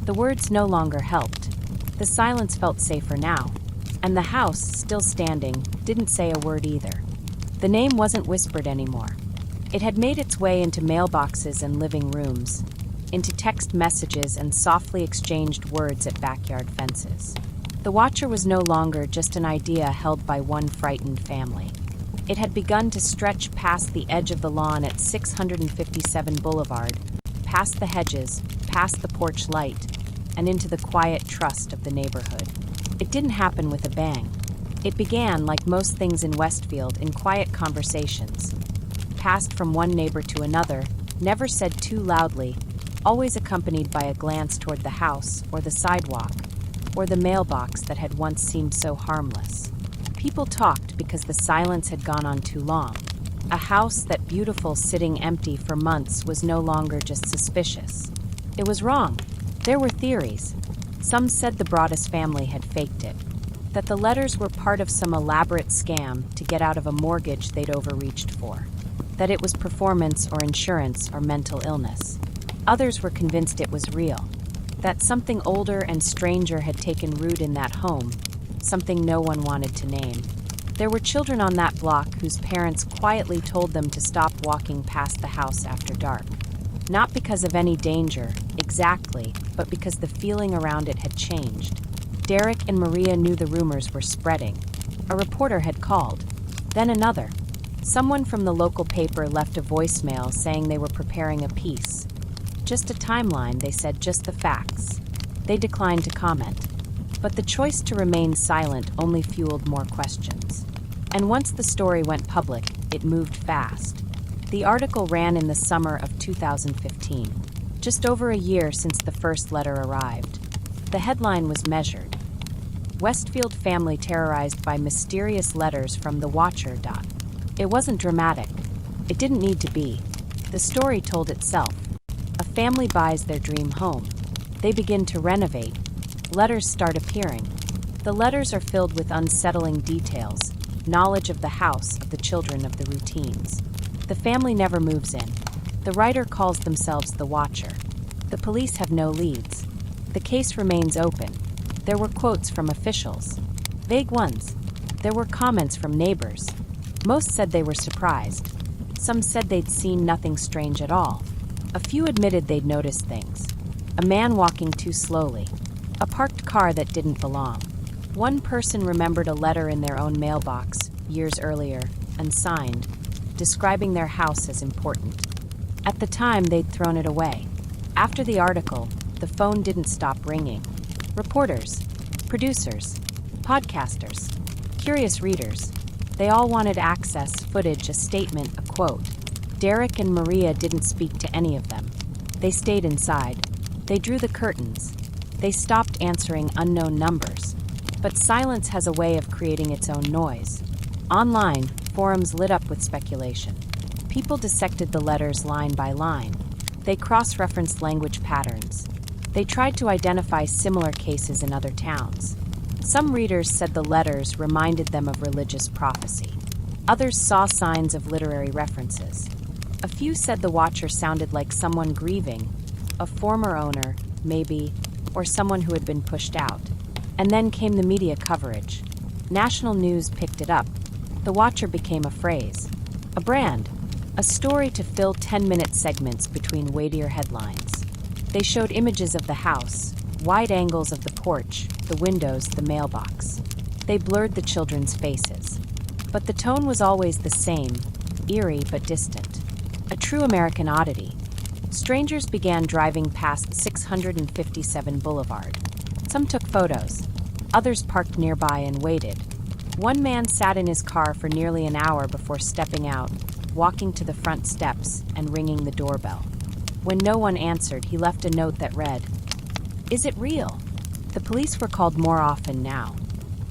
The words no longer helped. The silence felt safer now, and the house, still standing, didn't say a word either. The name wasn't whispered anymore. It had made its way into mailboxes and living rooms, into text messages and softly exchanged words at backyard fences. The watcher was no longer just an idea held by one frightened family. It had begun to stretch past the edge of the lawn at 657 Boulevard, past the hedges, past the porch light, and into the quiet trust of the neighborhood. It didn't happen with a bang. It began, like most things in Westfield, in quiet conversations, passed from one neighbor to another, never said too loudly, always accompanied by a glance toward the house or the sidewalk or the mailbox that had once seemed so harmless. People talked because the silence had gone on too long. A house that beautiful sitting empty for months was no longer just suspicious. It was wrong. There were theories. Some said the Broaddus family had faked it, that the letters were part of some elaborate scam to get out of a mortgage they'd overreached for, that it was performance or insurance or mental illness. Others were convinced it was real, that something older and stranger had taken root in that home, something no one wanted to name. There were children on that block whose parents quietly told them to stop walking past the house after dark. Not because of any danger, exactly, but because the feeling around it had changed. Derek and Maria knew the rumors were spreading. A reporter had called. Then another. Someone from the local paper left a voicemail saying they were preparing a piece. Just a timeline, they said, just the facts. They declined to comment. But the choice to remain silent only fueled more questions. And once the story went public, it moved fast. The article ran in the summer of 2015, just over a year since the first letter arrived. The headline was measured. Westfield family terrorized by mysterious letters from the Watcher. It wasn't dramatic. It didn't need to be. The story told itself. A family buys their dream home. They begin to renovate. Letters start appearing. The letters are filled with unsettling details, knowledge of the house, of the children, of the routines. The family never moves in. The writer calls themselves the Watcher. The police have no leads. The case remains open. There were quotes from officials. Vague ones. There were comments from neighbors. Most said they were surprised. Some said they'd seen nothing strange at all. A few admitted they'd noticed things. A man walking too slowly. A parked car that didn't belong. One person remembered a letter in their own mailbox, years earlier, unsigned, describing their house as important. At the time, they'd thrown it away. After the article, the phone didn't stop ringing. Reporters, producers, podcasters, curious readers, they all wanted access, footage, a statement, a quote. Derek and Maria didn't speak to any of them. They stayed inside. They drew the curtains. They stopped answering unknown numbers. But silence has a way of creating its own noise. Online, forums lit up with speculation. People dissected the letters line by line. They cross-referenced language patterns. They tried to identify similar cases in other towns. Some readers said the letters reminded them of religious prophecy. Others saw signs of literary references. A few said the Watcher sounded like someone grieving, a former owner, maybe, or someone who had been pushed out. And then came the media coverage. National news picked it up. The Watcher became a phrase, a brand, a story to fill 10-minute segments between weightier headlines. They showed images of the house, wide angles of the porch, the windows, the mailbox. They blurred the children's faces. But the tone was always the same, eerie but distant. A true American oddity. Strangers began driving past 657 Boulevard. Some took photos. Others parked nearby and waited. One man sat in his car for nearly an hour before stepping out, walking to the front steps and ringing the doorbell. When no one answered, he left a note that read, "Is it real?" The police were called more often now.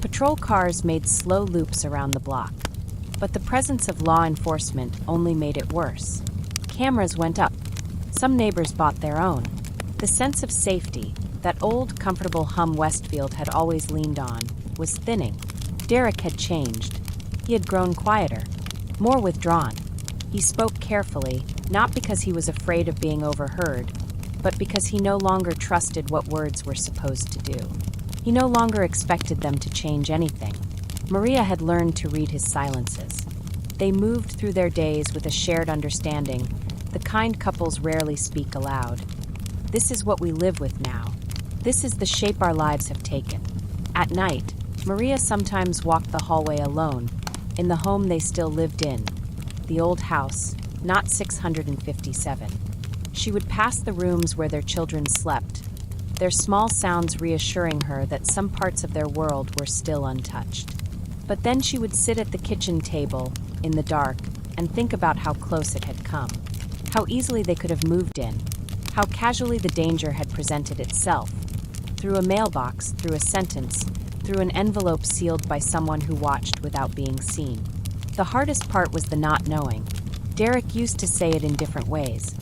Patrol cars made slow loops around the block. But the presence of law enforcement only made it worse. Cameras went up. Some neighbors bought their own. The sense of safety, that old, comfortable hum Westfield had always leaned on, was thinning. Derek had changed. He had grown quieter, more withdrawn. He spoke carefully, not because he was afraid of being overheard, but because he no longer trusted what words were supposed to do. He no longer expected them to change anything. Maria had learned to read his silences. They moved through their days with a shared understanding, the kind couples rarely speak aloud. This is what we live with now. This is the shape our lives have taken. At night, Maria sometimes walked the hallway alone, in the home they still lived in, the old house, not 657. She would pass the rooms where their children slept, their small sounds reassuring her that some parts of their world were still untouched. But then she would sit at the kitchen table, in the dark, and think about how close it had come, how easily they could have moved in, how casually the danger had presented itself, through a mailbox, through a sentence, through an envelope sealed by someone who watched without being seen. The hardest part was the not knowing. Derek used to say it in different ways.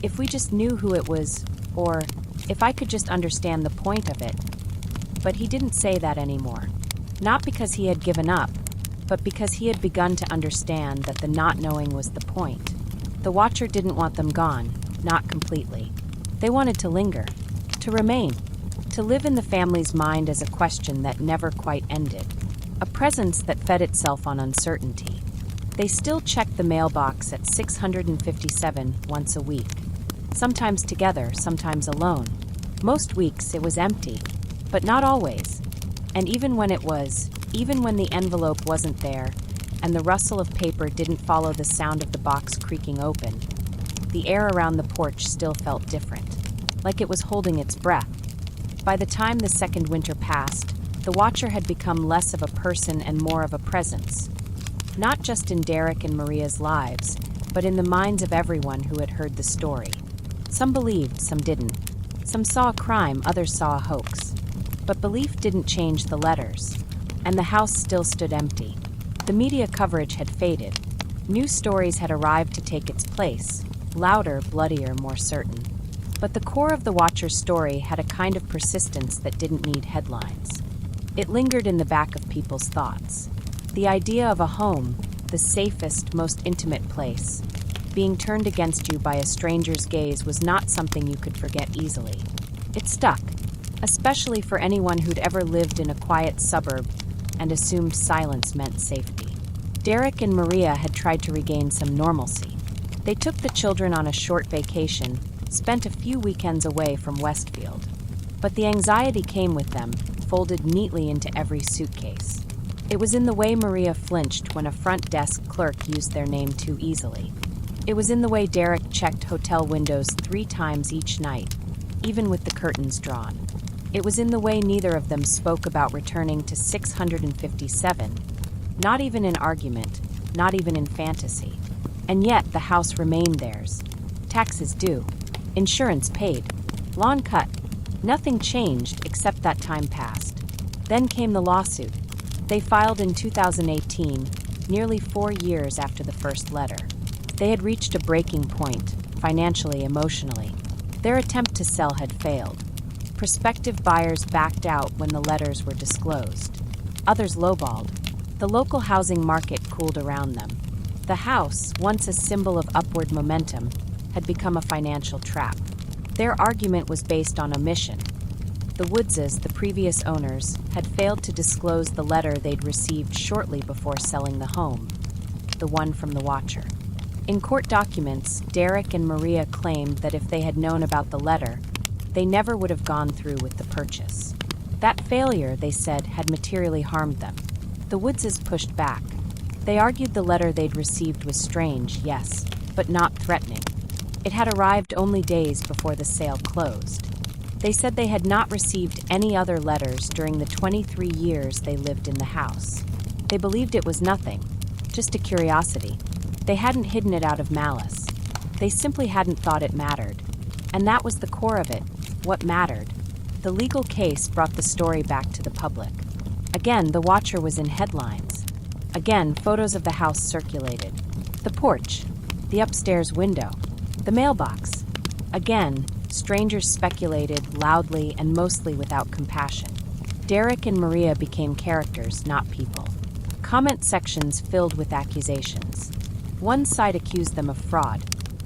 If we just knew who it was, or if I could just understand the point of it. But he didn't say that anymore. Not because he had given up, but because he had begun to understand that the not knowing was the point. The Watcher didn't want them gone, not completely. They wanted to linger, to remain, to live in the family's mind as a question that never quite ended, a presence that fed itself on uncertainty. They still checked the mailbox at 657 once a week, sometimes together, sometimes alone. Most weeks it was empty, but not always. And even when it was, even when the envelope wasn't there, and the rustle of paper didn't follow the sound of the box creaking open, the air around the porch still felt different, like it was holding its breath. By the time the second winter passed, the Watcher had become less of a person and more of a presence. not just in Derek and Maria's lives, but in the minds of everyone who had heard the story. Some believed, some didn't. Some saw a crime, others saw a hoax. But belief didn't change the letters, and the house still stood empty. The media coverage had faded. New stories had arrived to take its place, louder, bloodier, more certain. But the core of the Watcher's story had a kind of persistence that didn't need headlines. It lingered in the back of people's thoughts. The idea of a home, the safest, most intimate place, being turned against you by a stranger's gaze was not something you could forget easily. It stuck, especially for anyone who'd ever lived in a quiet suburb and assumed silence meant safety. Derek and Maria had tried to regain some normalcy. They took the children on a short vacation, spent a few weekends away from Westfield. But the anxiety came with them, folded neatly into every suitcase. It was in the way Maria flinched when a front desk clerk used their name too easily. It was in the way Derek checked hotel windows 3 times each night, even with the curtains drawn. It was in the way neither of them spoke about returning to 657, not even in argument, not even in fantasy. And yet the house remained theirs. Taxes due, insurance paid, lawn cut. Nothing changed except that time passed. Then came the lawsuit. They filed in 2018, nearly 4 years after the first letter. They had reached a breaking point, financially, emotionally. Their attempt to sell had failed. Prospective buyers backed out when the letters were disclosed. Others lowballed. The local housing market cooled around them. The house, once a symbol of upward momentum, had become a financial trap. Their argument was based on omission. The Woodses, the previous owners, had failed to disclose the letter they'd received shortly before selling the home, the one from the Watcher. In court documents, Derek and Maria claimed that if they had known about the letter, they never would have gone through with the purchase. That failure, they said, had materially harmed them. The Woodses pushed back. They argued the letter they'd received was strange, yes, but not threatening. It had arrived only days before the sale closed. They said they had not received any other letters during the 23 years they lived in the house. They believed it was nothing, just a curiosity. They hadn't hidden it out of malice. They simply hadn't thought it mattered. And that was the core of it, what mattered. The legal case brought the story back to the public. Again, the Watcher was in headlines. Again, photos of the house circulated. The porch, the upstairs window, the mailbox. Again, strangers speculated loudly and mostly without compassion. Derek and Maria became characters, not people. Comment sections filled with accusations. One side accused them of fraud.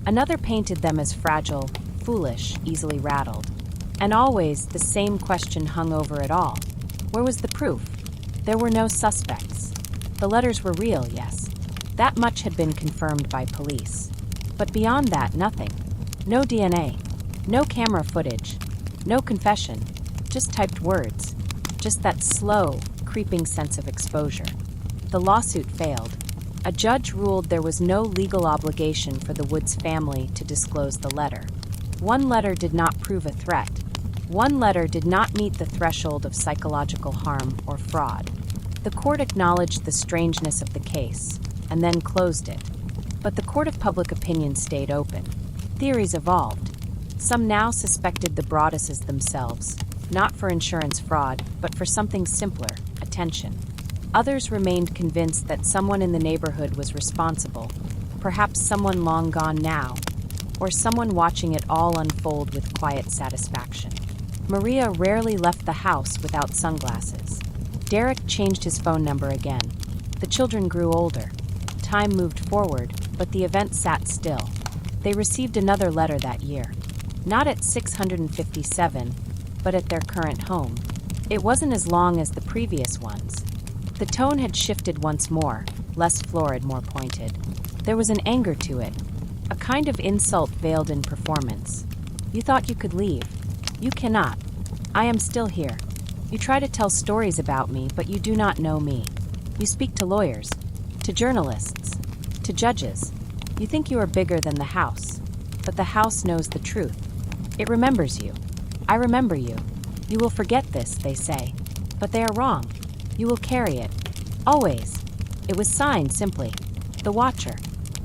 Another painted them as fragile, foolish, easily rattled. And always the same question hung over it all. Where was the proof? There were no suspects. The letters were real, yes. That much had been confirmed by police. But beyond that, nothing. No DNA. No camera footage. No confession. Just typed words. Just that slow, creeping sense of exposure. The lawsuit failed. A judge ruled there was no legal obligation for the Woods family to disclose the letter. One letter did not prove a threat. One letter did not meet the threshold of psychological harm or fraud. The court acknowledged the strangeness of the case, and then closed it. But the court of public opinion stayed open. Theories evolved. Some now suspected the Broadduses themselves, not for insurance fraud, but for something simpler, attention. Others remained convinced that someone in the neighborhood was responsible, perhaps someone long gone now, or someone watching it all unfold with quiet satisfaction. Maria rarely left the house without sunglasses. Derek changed his phone number again. The children grew older. Time moved forward, but the event sat still. They received another letter that year. Not at 657, but at their current home. It wasn't as long as the previous ones. The tone had shifted once more, less florid, more pointed. There was an anger to it, a kind of insult veiled in performance. You thought you could leave. You cannot. I am still here. You try to tell stories about me, but you do not know me. You speak to lawyers, to journalists, to judges. You think you are bigger than the house, but the house knows the truth. It remembers you. I remember you. You will forget this, they say. But they are wrong. You will carry it. Always. It was signed simply, "The Watcher."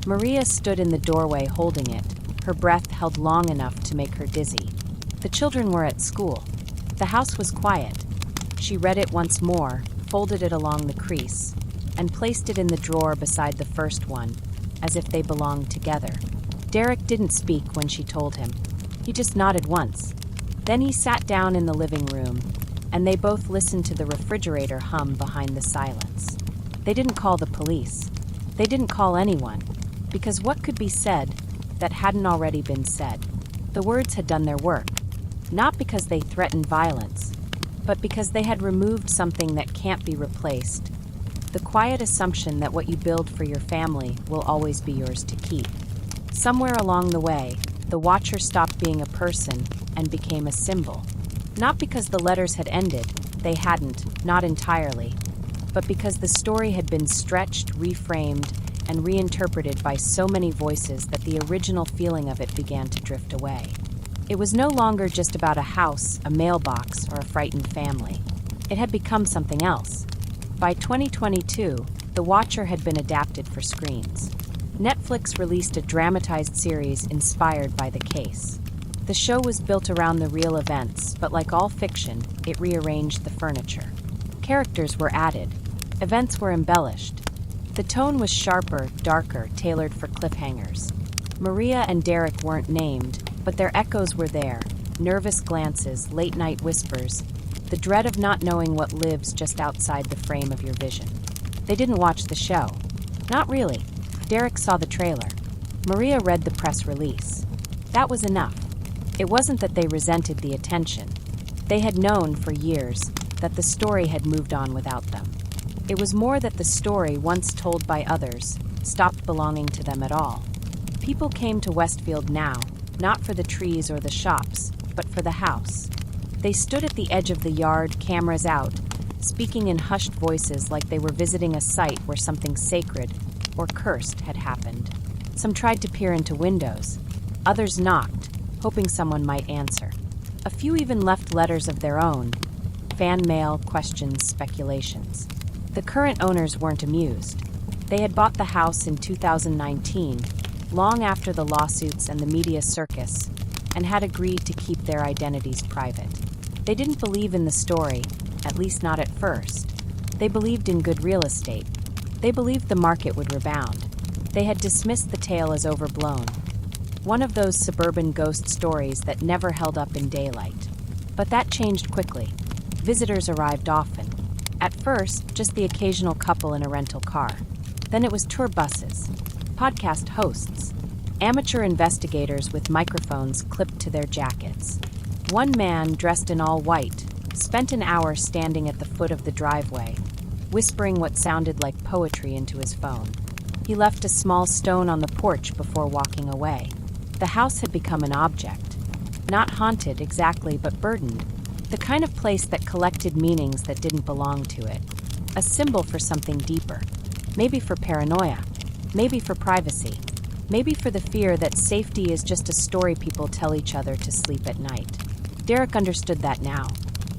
Maria stood in the doorway holding it, her breath held long enough to make her dizzy. The children were at school. The house was quiet. She read it once more, folded it along the crease, and placed it in the drawer beside the first one, as if they belonged together. Derek didn't speak when she told him. He just nodded once. Then he sat down in the living room, and they both listened to the refrigerator hum behind the silence. They didn't call the police. They didn't call anyone, because what could be said that hadn't already been said? The words had done their work, not because they threatened violence, but because they had removed something that can't be replaced. The quiet assumption that what you build for your family will always be yours to keep. Somewhere along the way, the Watcher stopped being a person and became a symbol. Not because the letters had ended, they hadn't, not entirely, but because the story had been stretched, reframed, and reinterpreted by so many voices that the original feeling of it began to drift away. It was no longer just about a house, a mailbox, or a frightened family. It had become something else. By 2022, The Watcher had been adapted for screens. Netflix released a dramatized series inspired by the case. The show was built around the real events, but like all fiction, it rearranged the furniture. Characters were added. Events were embellished. The tone was sharper, darker, tailored for cliffhangers. Maria and Derek weren't named, but their echoes were there. Nervous glances, late-night whispers, the dread of not knowing what lives just outside the frame of your vision. They didn't watch the show. Not really. Derek saw the trailer. Maria read the press release. That was enough. It wasn't that they resented the attention. They had known for years that the story had moved on without them. It was more that the story, once told by others, stopped belonging to them at all. People came to Westfield now, not for the trees or the shops, but for the house. They stood at the edge of the yard, cameras out, speaking in hushed voices like they were visiting a site where something sacred or cursed had happened. Some tried to peer into windows. Others knocked, hoping someone might answer. A few even left letters of their own. Fan mail, questions, speculations. The current owners weren't amused. They had bought the house in 2019, long after the lawsuits and the media circus, and had agreed to keep their identities private. They didn't believe in the story, at least not at first. They believed in good real estate. They believed the market would rebound. They had dismissed the tale as overblown. One of those suburban ghost stories that never held up in daylight. But that changed quickly. Visitors arrived often. At first, just the occasional couple in a rental car. Then it was tour buses, podcast hosts, amateur investigators with microphones clipped to their jackets. One man, dressed in all white, spent an hour standing at the foot of the driveway, whispering what sounded like poetry into his phone. He left a small stone on the porch before walking away. The house had become an object. Not haunted exactly, but burdened. The kind of place that collected meanings that didn't belong to it. A symbol for something deeper. Maybe for paranoia. Maybe for privacy. Maybe for the fear that safety is just a story people tell each other to sleep at night. Derek understood that now.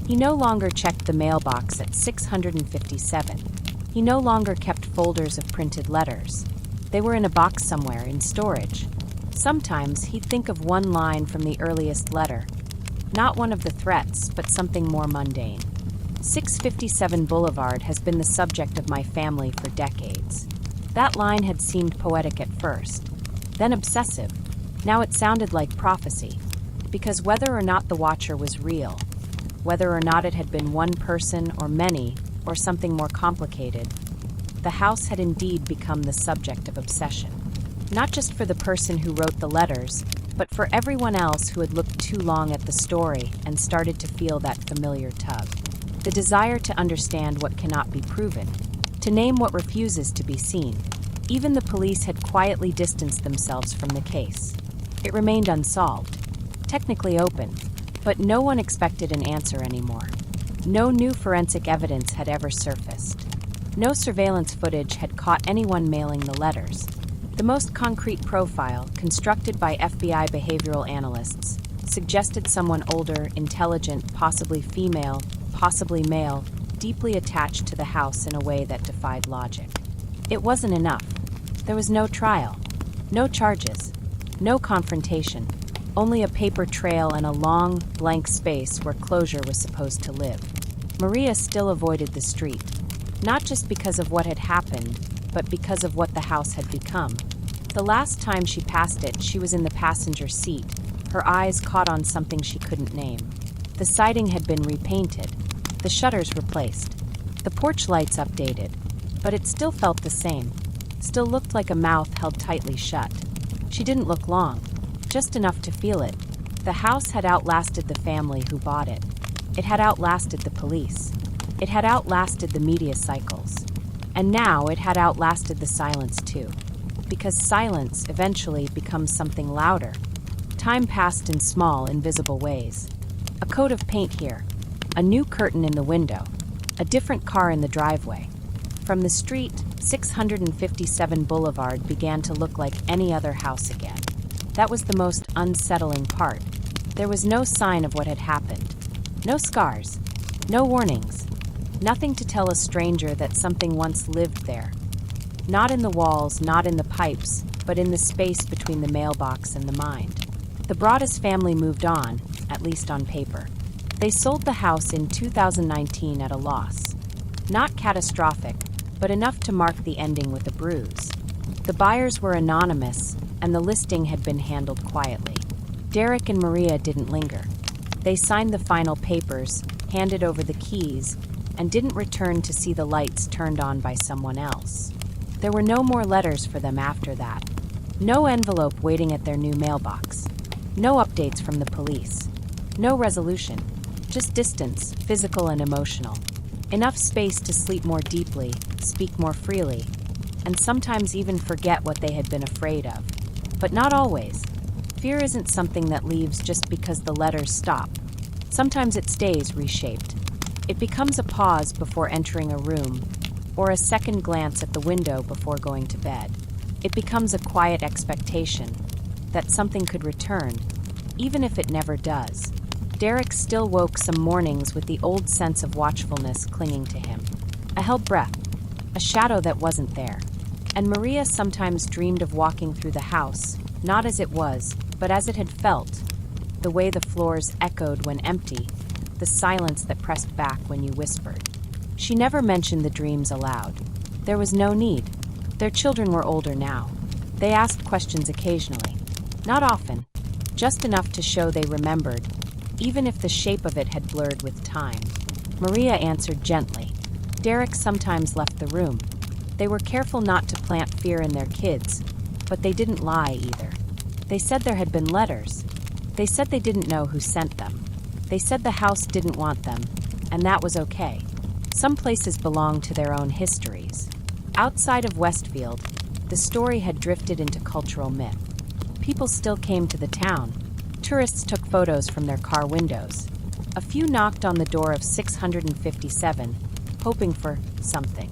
He no longer checked the mailbox at 657. He no longer kept folders of printed letters. They were in a box somewhere, in storage. Sometimes he'd think of one line from the earliest letter. Not one of the threats, but something more mundane. 657 Boulevard has been the subject of my family for decades. That line had seemed poetic at first, then obsessive. Now it sounded like prophecy. Because whether or not the Watcher was real, whether or not it had been one person or many, or something more complicated, the house had indeed become the subject of obsession. Not just for the person who wrote the letters, but for everyone else who had looked too long at the story and started to feel that familiar tug. The desire to understand what cannot be proven, to name what refuses to be seen. Even the police had quietly distanced themselves from the case. It remained unsolved, technically open, but no one expected an answer anymore. No new forensic evidence had ever surfaced. No surveillance footage had caught anyone mailing the letters. The most concrete profile, constructed by FBI behavioral analysts, suggested someone older, intelligent, possibly female, possibly male, deeply attached to the house in a way that defied logic. It wasn't enough. There was no trial, no charges, no confrontation, only a paper trail and a long, blank space where closure was supposed to live. Maria still avoided the street, not just because of what had happened, but because of what the house had become. The last time she passed it, she was in the passenger seat, her eyes caught on something she couldn't name. The siding had been repainted, the shutters replaced, the porch lights updated, but it still felt the same, still looked like a mouth held tightly shut. She didn't look long, just enough to feel it. The house had outlasted the family who bought it. It had outlasted the police. It had outlasted the media cycles. And now it had outlasted the silence too. Because silence eventually becomes something louder. Time passed in small, invisible ways. A coat of paint here, a new curtain in the window, a different car in the driveway. From the street, 657 Boulevard began to look like any other house again. That was the most unsettling part. There was no sign of what had happened. No scars. No warnings. Nothing to tell a stranger that something once lived there. Not in the walls, not in the pipes, but in the space between the mailbox and the mind. The Broaddus family moved on, at least on paper. They sold the house in 2019 at a loss. Not catastrophic, but enough to mark the ending with a bruise. The buyers were anonymous, and the listing had been handled quietly. Derek and Maria didn't linger. They signed the final papers, handed over the keys, and didn't return to see the lights turned on by someone else. There were no more letters for them after that. No envelope waiting at their new mailbox. No updates from the police. No resolution. Just distance, physical and emotional. Enough space to sleep more deeply, speak more freely, and sometimes even forget what they had been afraid of. But not always. Fear isn't something that leaves just because the letters stop. Sometimes it stays reshaped. It becomes a pause before entering a room, or a second glance at the window before going to bed. It becomes a quiet expectation that something could return, even if it never does. Derek still woke some mornings with the old sense of watchfulness clinging to him. A held breath, a shadow that wasn't there. And Maria sometimes dreamed of walking through the house, not as it was, but as it had felt. The way the floors echoed when empty, the silence that pressed back when you whispered. She never mentioned the dreams aloud. There was no need. Their children were older now. They asked questions occasionally. Not often, just enough to show they remembered, even if the shape of it had blurred with time. Maria answered gently. Derek sometimes left the room. They were careful not to plant fear in their kids, but they didn't lie either. They said there had been letters. They said they didn't know who sent them. They said the house didn't want them, and that was okay. Some places belong to their own histories. Outside of Westfield, the story had drifted into cultural myth. People still came to the town. Tourists took photos from their car windows. A few knocked on the door of 657, hoping for something.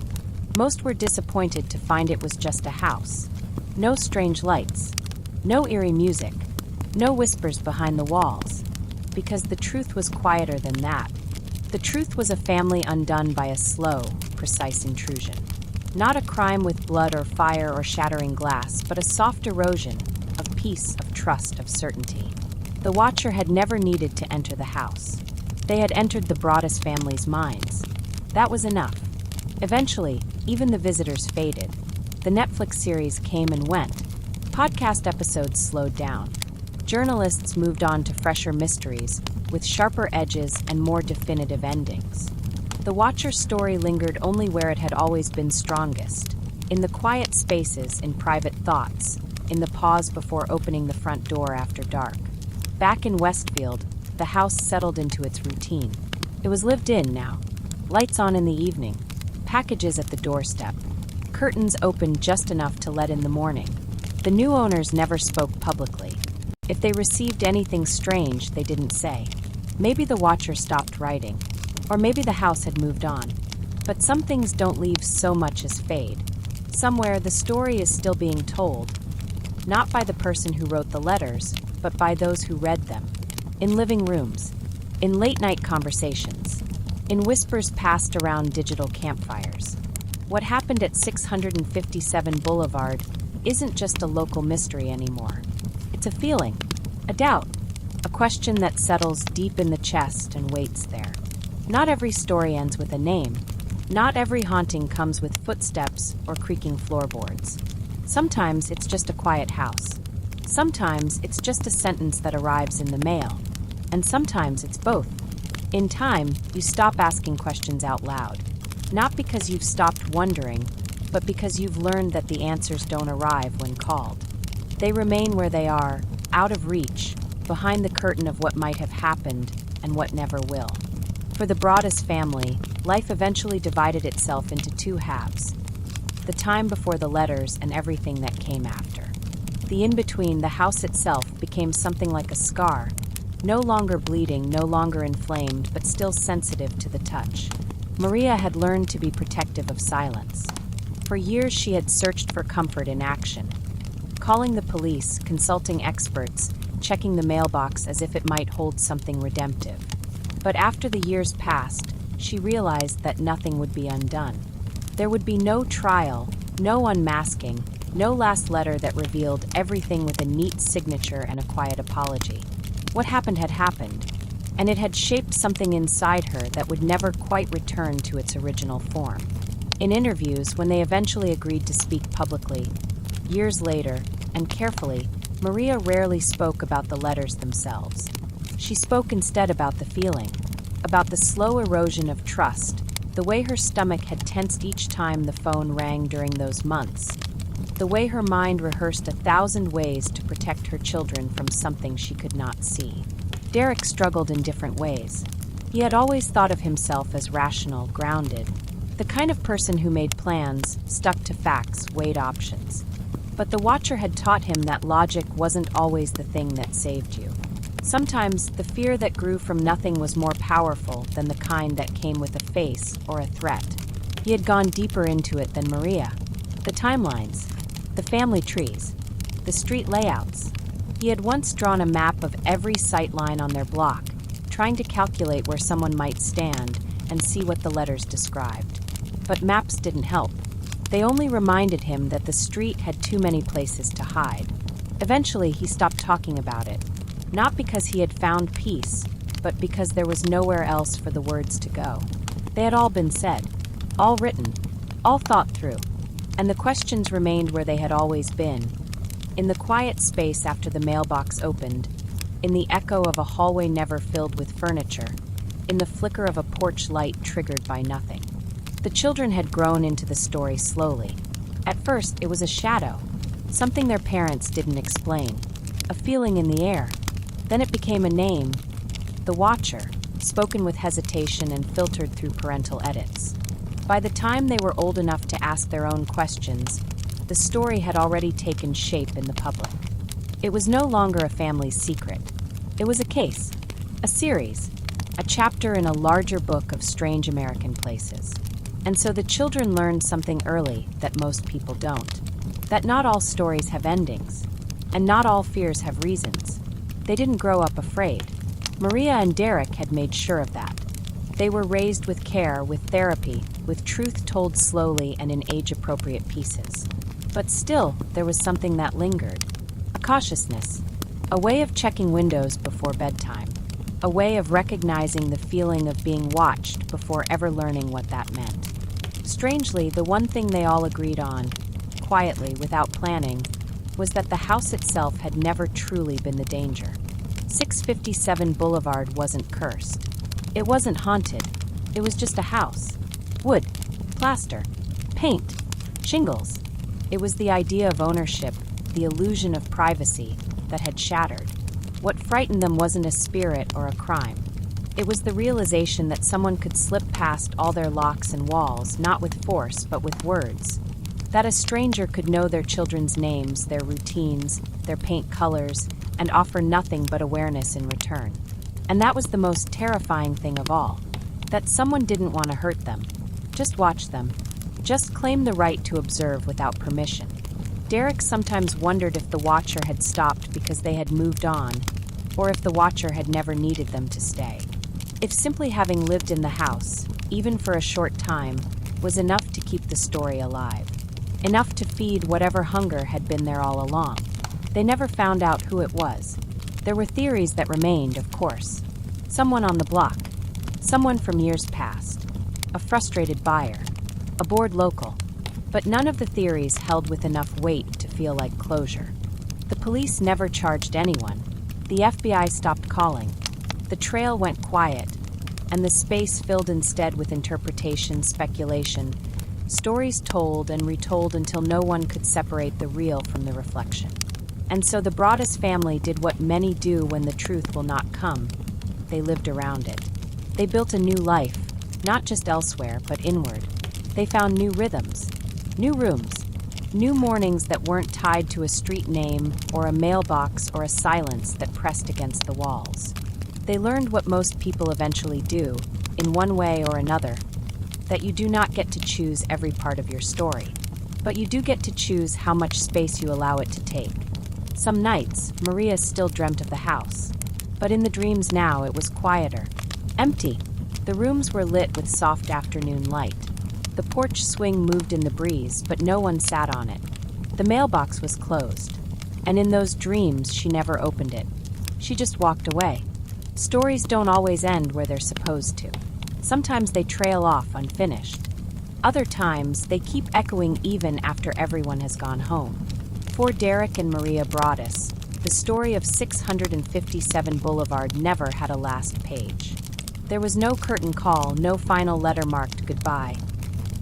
Most were disappointed to find it was just a house. No strange lights. No eerie music. No whispers behind the walls. Because the truth was quieter than that. The truth was a family undone by a slow, precise intrusion. Not a crime with blood or fire or shattering glass, but a soft erosion of peace, of trust, of certainty. The watcher had never needed to enter the house. They had entered the Broaddus family's minds. That was enough. Eventually, even the visitors faded. The Netflix series came and went. Podcast episodes slowed down. Journalists moved on to fresher mysteries, with sharper edges and more definitive endings. The watcher's story lingered only where it had always been strongest, in the quiet spaces, in private thoughts, in the pause before opening the front door after dark. Back in Westfield, the house settled into its routine. It was lived in now. Lights on in the evening, packages at the doorstep, curtains open just enough to let in the morning. The new owners never spoke publicly. If they received anything strange, they didn't say. Maybe the watcher stopped writing, or maybe the house had moved on. But some things don't leave so much as fade. Somewhere the story is still being told, not by the person who wrote the letters, but by those who read them. In living rooms, in late-night conversations, in whispers passed around digital campfires. What happened at 657 Boulevard isn't just a local mystery anymore. It's a feeling, a doubt, a question that settles deep in the chest and waits there. Not every story ends with a name. Not every haunting comes with footsteps or creaking floorboards. Sometimes it's just a quiet house. Sometimes it's just a sentence that arrives in the mail. And sometimes it's both. In time, you stop asking questions out loud. Not because you've stopped wondering, but because you've learned that the answers don't arrive when called. They remain where they are, out of reach, behind the curtain of what might have happened and what never will. For the Broaddus family, life eventually divided itself into two halves. The time before the letters and everything that came after. The in-between, the house itself, became something like a scar, no longer bleeding, no longer inflamed, but still sensitive to the touch. Maria had learned to be protective of silence. For years she had searched for comfort in action, calling the police, consulting experts, checking the mailbox as if it might hold something redemptive. But after the years passed, she realized that nothing would be undone. There would be no trial, no unmasking, no last letter that revealed everything with a neat signature and a quiet apology. What happened had happened, and it had shaped something inside her that would never quite return to its original form. In interviews, when they eventually agreed to speak publicly, years later, and carefully, Maria rarely spoke about the letters themselves. She spoke instead about the feeling, about the slow erosion of trust, the way her stomach had tensed each time the phone rang during those months, the way her mind rehearsed 1,000 ways to protect her children from something she could not see. Derek struggled in different ways. He had always thought of himself as rational, grounded, the kind of person who made plans, stuck to facts, weighed options. But the Watcher had taught him that logic wasn't always the thing that saved you. Sometimes the fear that grew from nothing was more powerful than the kind that came with a face or a threat. He had gone deeper into it than Maria. The timelines, the family trees, the street layouts. He had once drawn a map of every sight line on their block, trying to calculate where someone might stand and see what the letters described. But maps didn't help. They only reminded him that the street had too many places to hide. Eventually, he stopped talking about it, not because he had found peace, but because there was nowhere else for the words to go. They had all been said, all written, all thought through, and the questions remained where they had always been, in the quiet space after the mailbox opened, in the echo of a hallway never filled with furniture, in the flicker of a porch light triggered by nothing. The children had grown into the story slowly. At first, it was a shadow, something their parents didn't explain, a feeling in the air. Then it became a name, the Watcher, spoken with hesitation and filtered through parental edits. By the time they were old enough to ask their own questions, the story had already taken shape in the public. It was no longer a family's secret. It was a case, a series, a chapter in a larger book of strange American places. And so the children learned something early that most people don't. That not all stories have endings, and not all fears have reasons. They didn't grow up afraid. Maria and Derek had made sure of that. They were raised with care, with therapy, with truth told slowly and in age-appropriate pieces. But still, there was something that lingered. A cautiousness, a way of checking windows before bedtime, a way of recognizing the feeling of being watched before ever learning what that meant. Strangely, the one thing they all agreed on, quietly, without planning, was that the house itself had never truly been the danger. 657 Boulevard wasn't cursed. It wasn't haunted. It was just a house. Wood, plaster, paint, shingles. It was the idea of ownership, the illusion of privacy, that had shattered. What frightened them wasn't a spirit or a crime. It was the realization that someone could slip past all their locks and walls, not with force, but with words. That a stranger could know their children's names, their routines, their paint colors, and offer nothing but awareness in return. And that was the most terrifying thing of all. That someone didn't want to hurt them. Just watch them. Just claim the right to observe without permission. Derek sometimes wondered if the Watcher had stopped because they had moved on, or if the Watcher had never needed them to stay. If simply having lived in the house, even for a short time, was enough to keep the story alive. Enough to feed whatever hunger had been there all along. They never found out who it was. There were theories that remained, of course. Someone on the block. Someone from years past. A frustrated buyer. A bored local. But none of the theories held with enough weight to feel like closure. The police never charged anyone. The FBI stopped calling. The trail went quiet, and the space filled instead with interpretation, speculation, stories told and retold until no one could separate the real from the reflection. And so the Broaddus family did what many do when the truth will not come. They lived around it. They built a new life, not just elsewhere, but inward. They found new rhythms, new rooms, new mornings that weren't tied to a street name or a mailbox or a silence that pressed against the walls. They learned what most people eventually do, in one way or another, that you do not get to choose every part of your story, but you do get to choose how much space you allow it to take. Some nights, Maria still dreamt of the house, but in the dreams now it was quieter, empty. The rooms were lit with soft afternoon light. The porch swing moved in the breeze, but no one sat on it. The mailbox was closed, and in those dreams she never opened it. She just walked away. Stories don't always end where they're supposed to. Sometimes they trail off unfinished. Other times, they keep echoing even after everyone has gone home. For Derek and Maria Broaddus, the story of 657 Boulevard never had a last page. There was no curtain call, no final letter marked goodbye.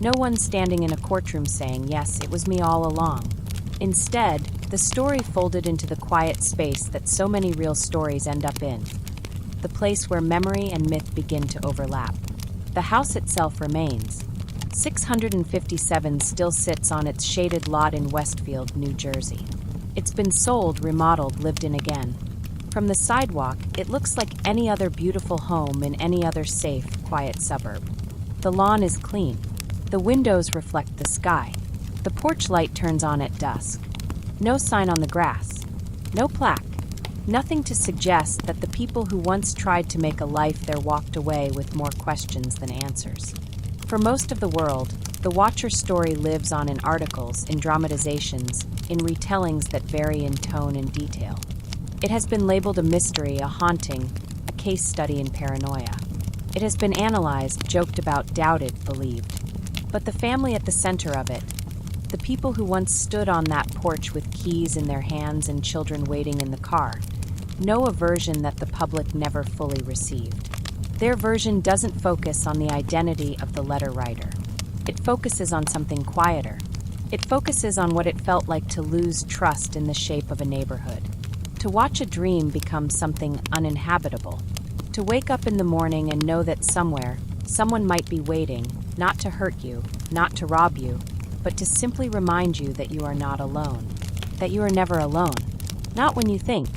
No one standing in a courtroom saying, "Yes, it was me all along." Instead, the story folded into the quiet space that so many real stories end up in. The place where memory and myth begin to overlap. The house itself remains. 657 still sits on its shaded lot in Westfield, New Jersey. It's been sold, remodeled, lived in again. From the sidewalk, it looks like any other beautiful home in any other safe, quiet suburb. The lawn is clean. The windows reflect the sky. The porch light turns on at dusk. No sign on the grass. No plaque. Nothing to suggest that the people who once tried to make a life there walked away with more questions than answers. For most of the world, the Watcher's story lives on in articles, in dramatizations, in retellings that vary in tone and detail. It has been labeled a mystery, a haunting, a case study in paranoia. It has been analyzed, joked about, doubted, believed. But the family at the center of it, the people who once stood on that porch with keys in their hands and children waiting in the car, know a version that the public never fully received. Their version doesn't focus on the identity of the letter writer. It focuses on something quieter. It focuses on what it felt like to lose trust in the shape of a neighborhood. To watch a dream become something uninhabitable. To wake up in the morning and know that somewhere, someone might be waiting, not to hurt you, not to rob you, but to simply remind you that you are not alone. That you are never alone. Not when you think.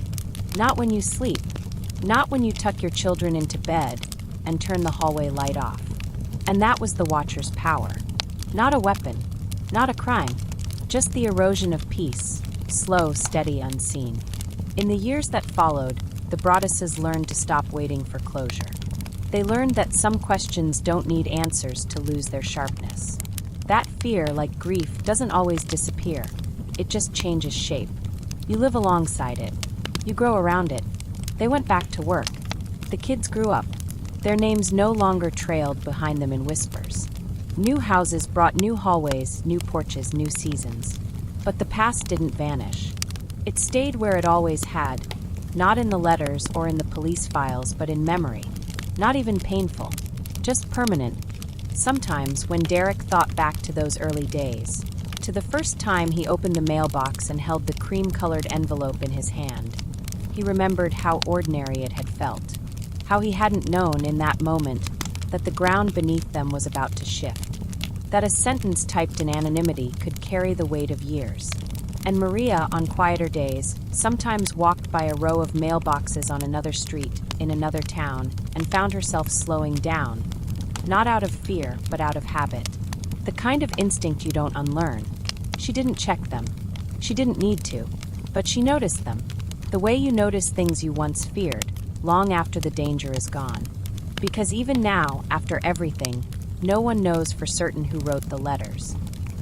Not when you sleep. Not when you tuck your children into bed and turn the hallway light off. And that was the Watcher's power. Not a weapon. Not a crime. Just the erosion of peace. Slow, steady, unseen. In the years that followed, the Broadduses learned to stop waiting for closure. They learned that some questions don't need answers to lose their sharpness. That fear, like grief, doesn't always disappear. It just changes shape. You live alongside it. You grow around it. They went back to work. The kids grew up. Their names no longer trailed behind them in whispers. New houses brought new hallways, new porches, new seasons. But the past didn't vanish. It stayed where it always had, not in the letters or in the police files, but in memory. Not even painful, just permanent. Sometimes, when Derek thought back to those early days, to the first time he opened the mailbox and held the cream-colored envelope in his hand, he remembered how ordinary it had felt, how he hadn't known in that moment that the ground beneath them was about to shift, that a sentence typed in anonymity could carry the weight of years. And Maria, on quieter days, sometimes walked by a row of mailboxes on another street, in another town, and found herself slowing down, not out of fear, but out of habit. The kind of instinct you don't unlearn. She didn't check them. She didn't need to, but she noticed them. The way you notice things you once feared, long after the danger is gone. Because even now, after everything, no one knows for certain who wrote the letters.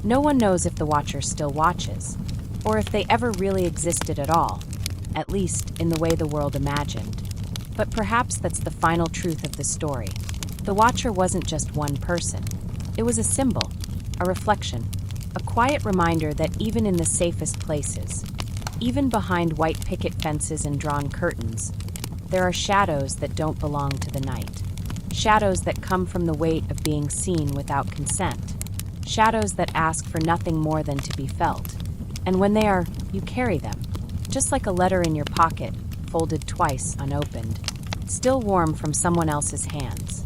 No one knows if the Watcher still watches, or if they ever really existed at all, at least in the way the world imagined. But perhaps that's the final truth of the story. The Watcher wasn't just one person. It was a symbol, a reflection, a quiet reminder that even in the safest places, even behind white picket fences and drawn curtains, there are shadows that don't belong to the night. Shadows that come from the weight of being seen without consent. Shadows that ask for nothing more than to be felt. And when they are, you carry them. Just like a letter in your pocket, folded twice, unopened. Still warm from someone else's hands.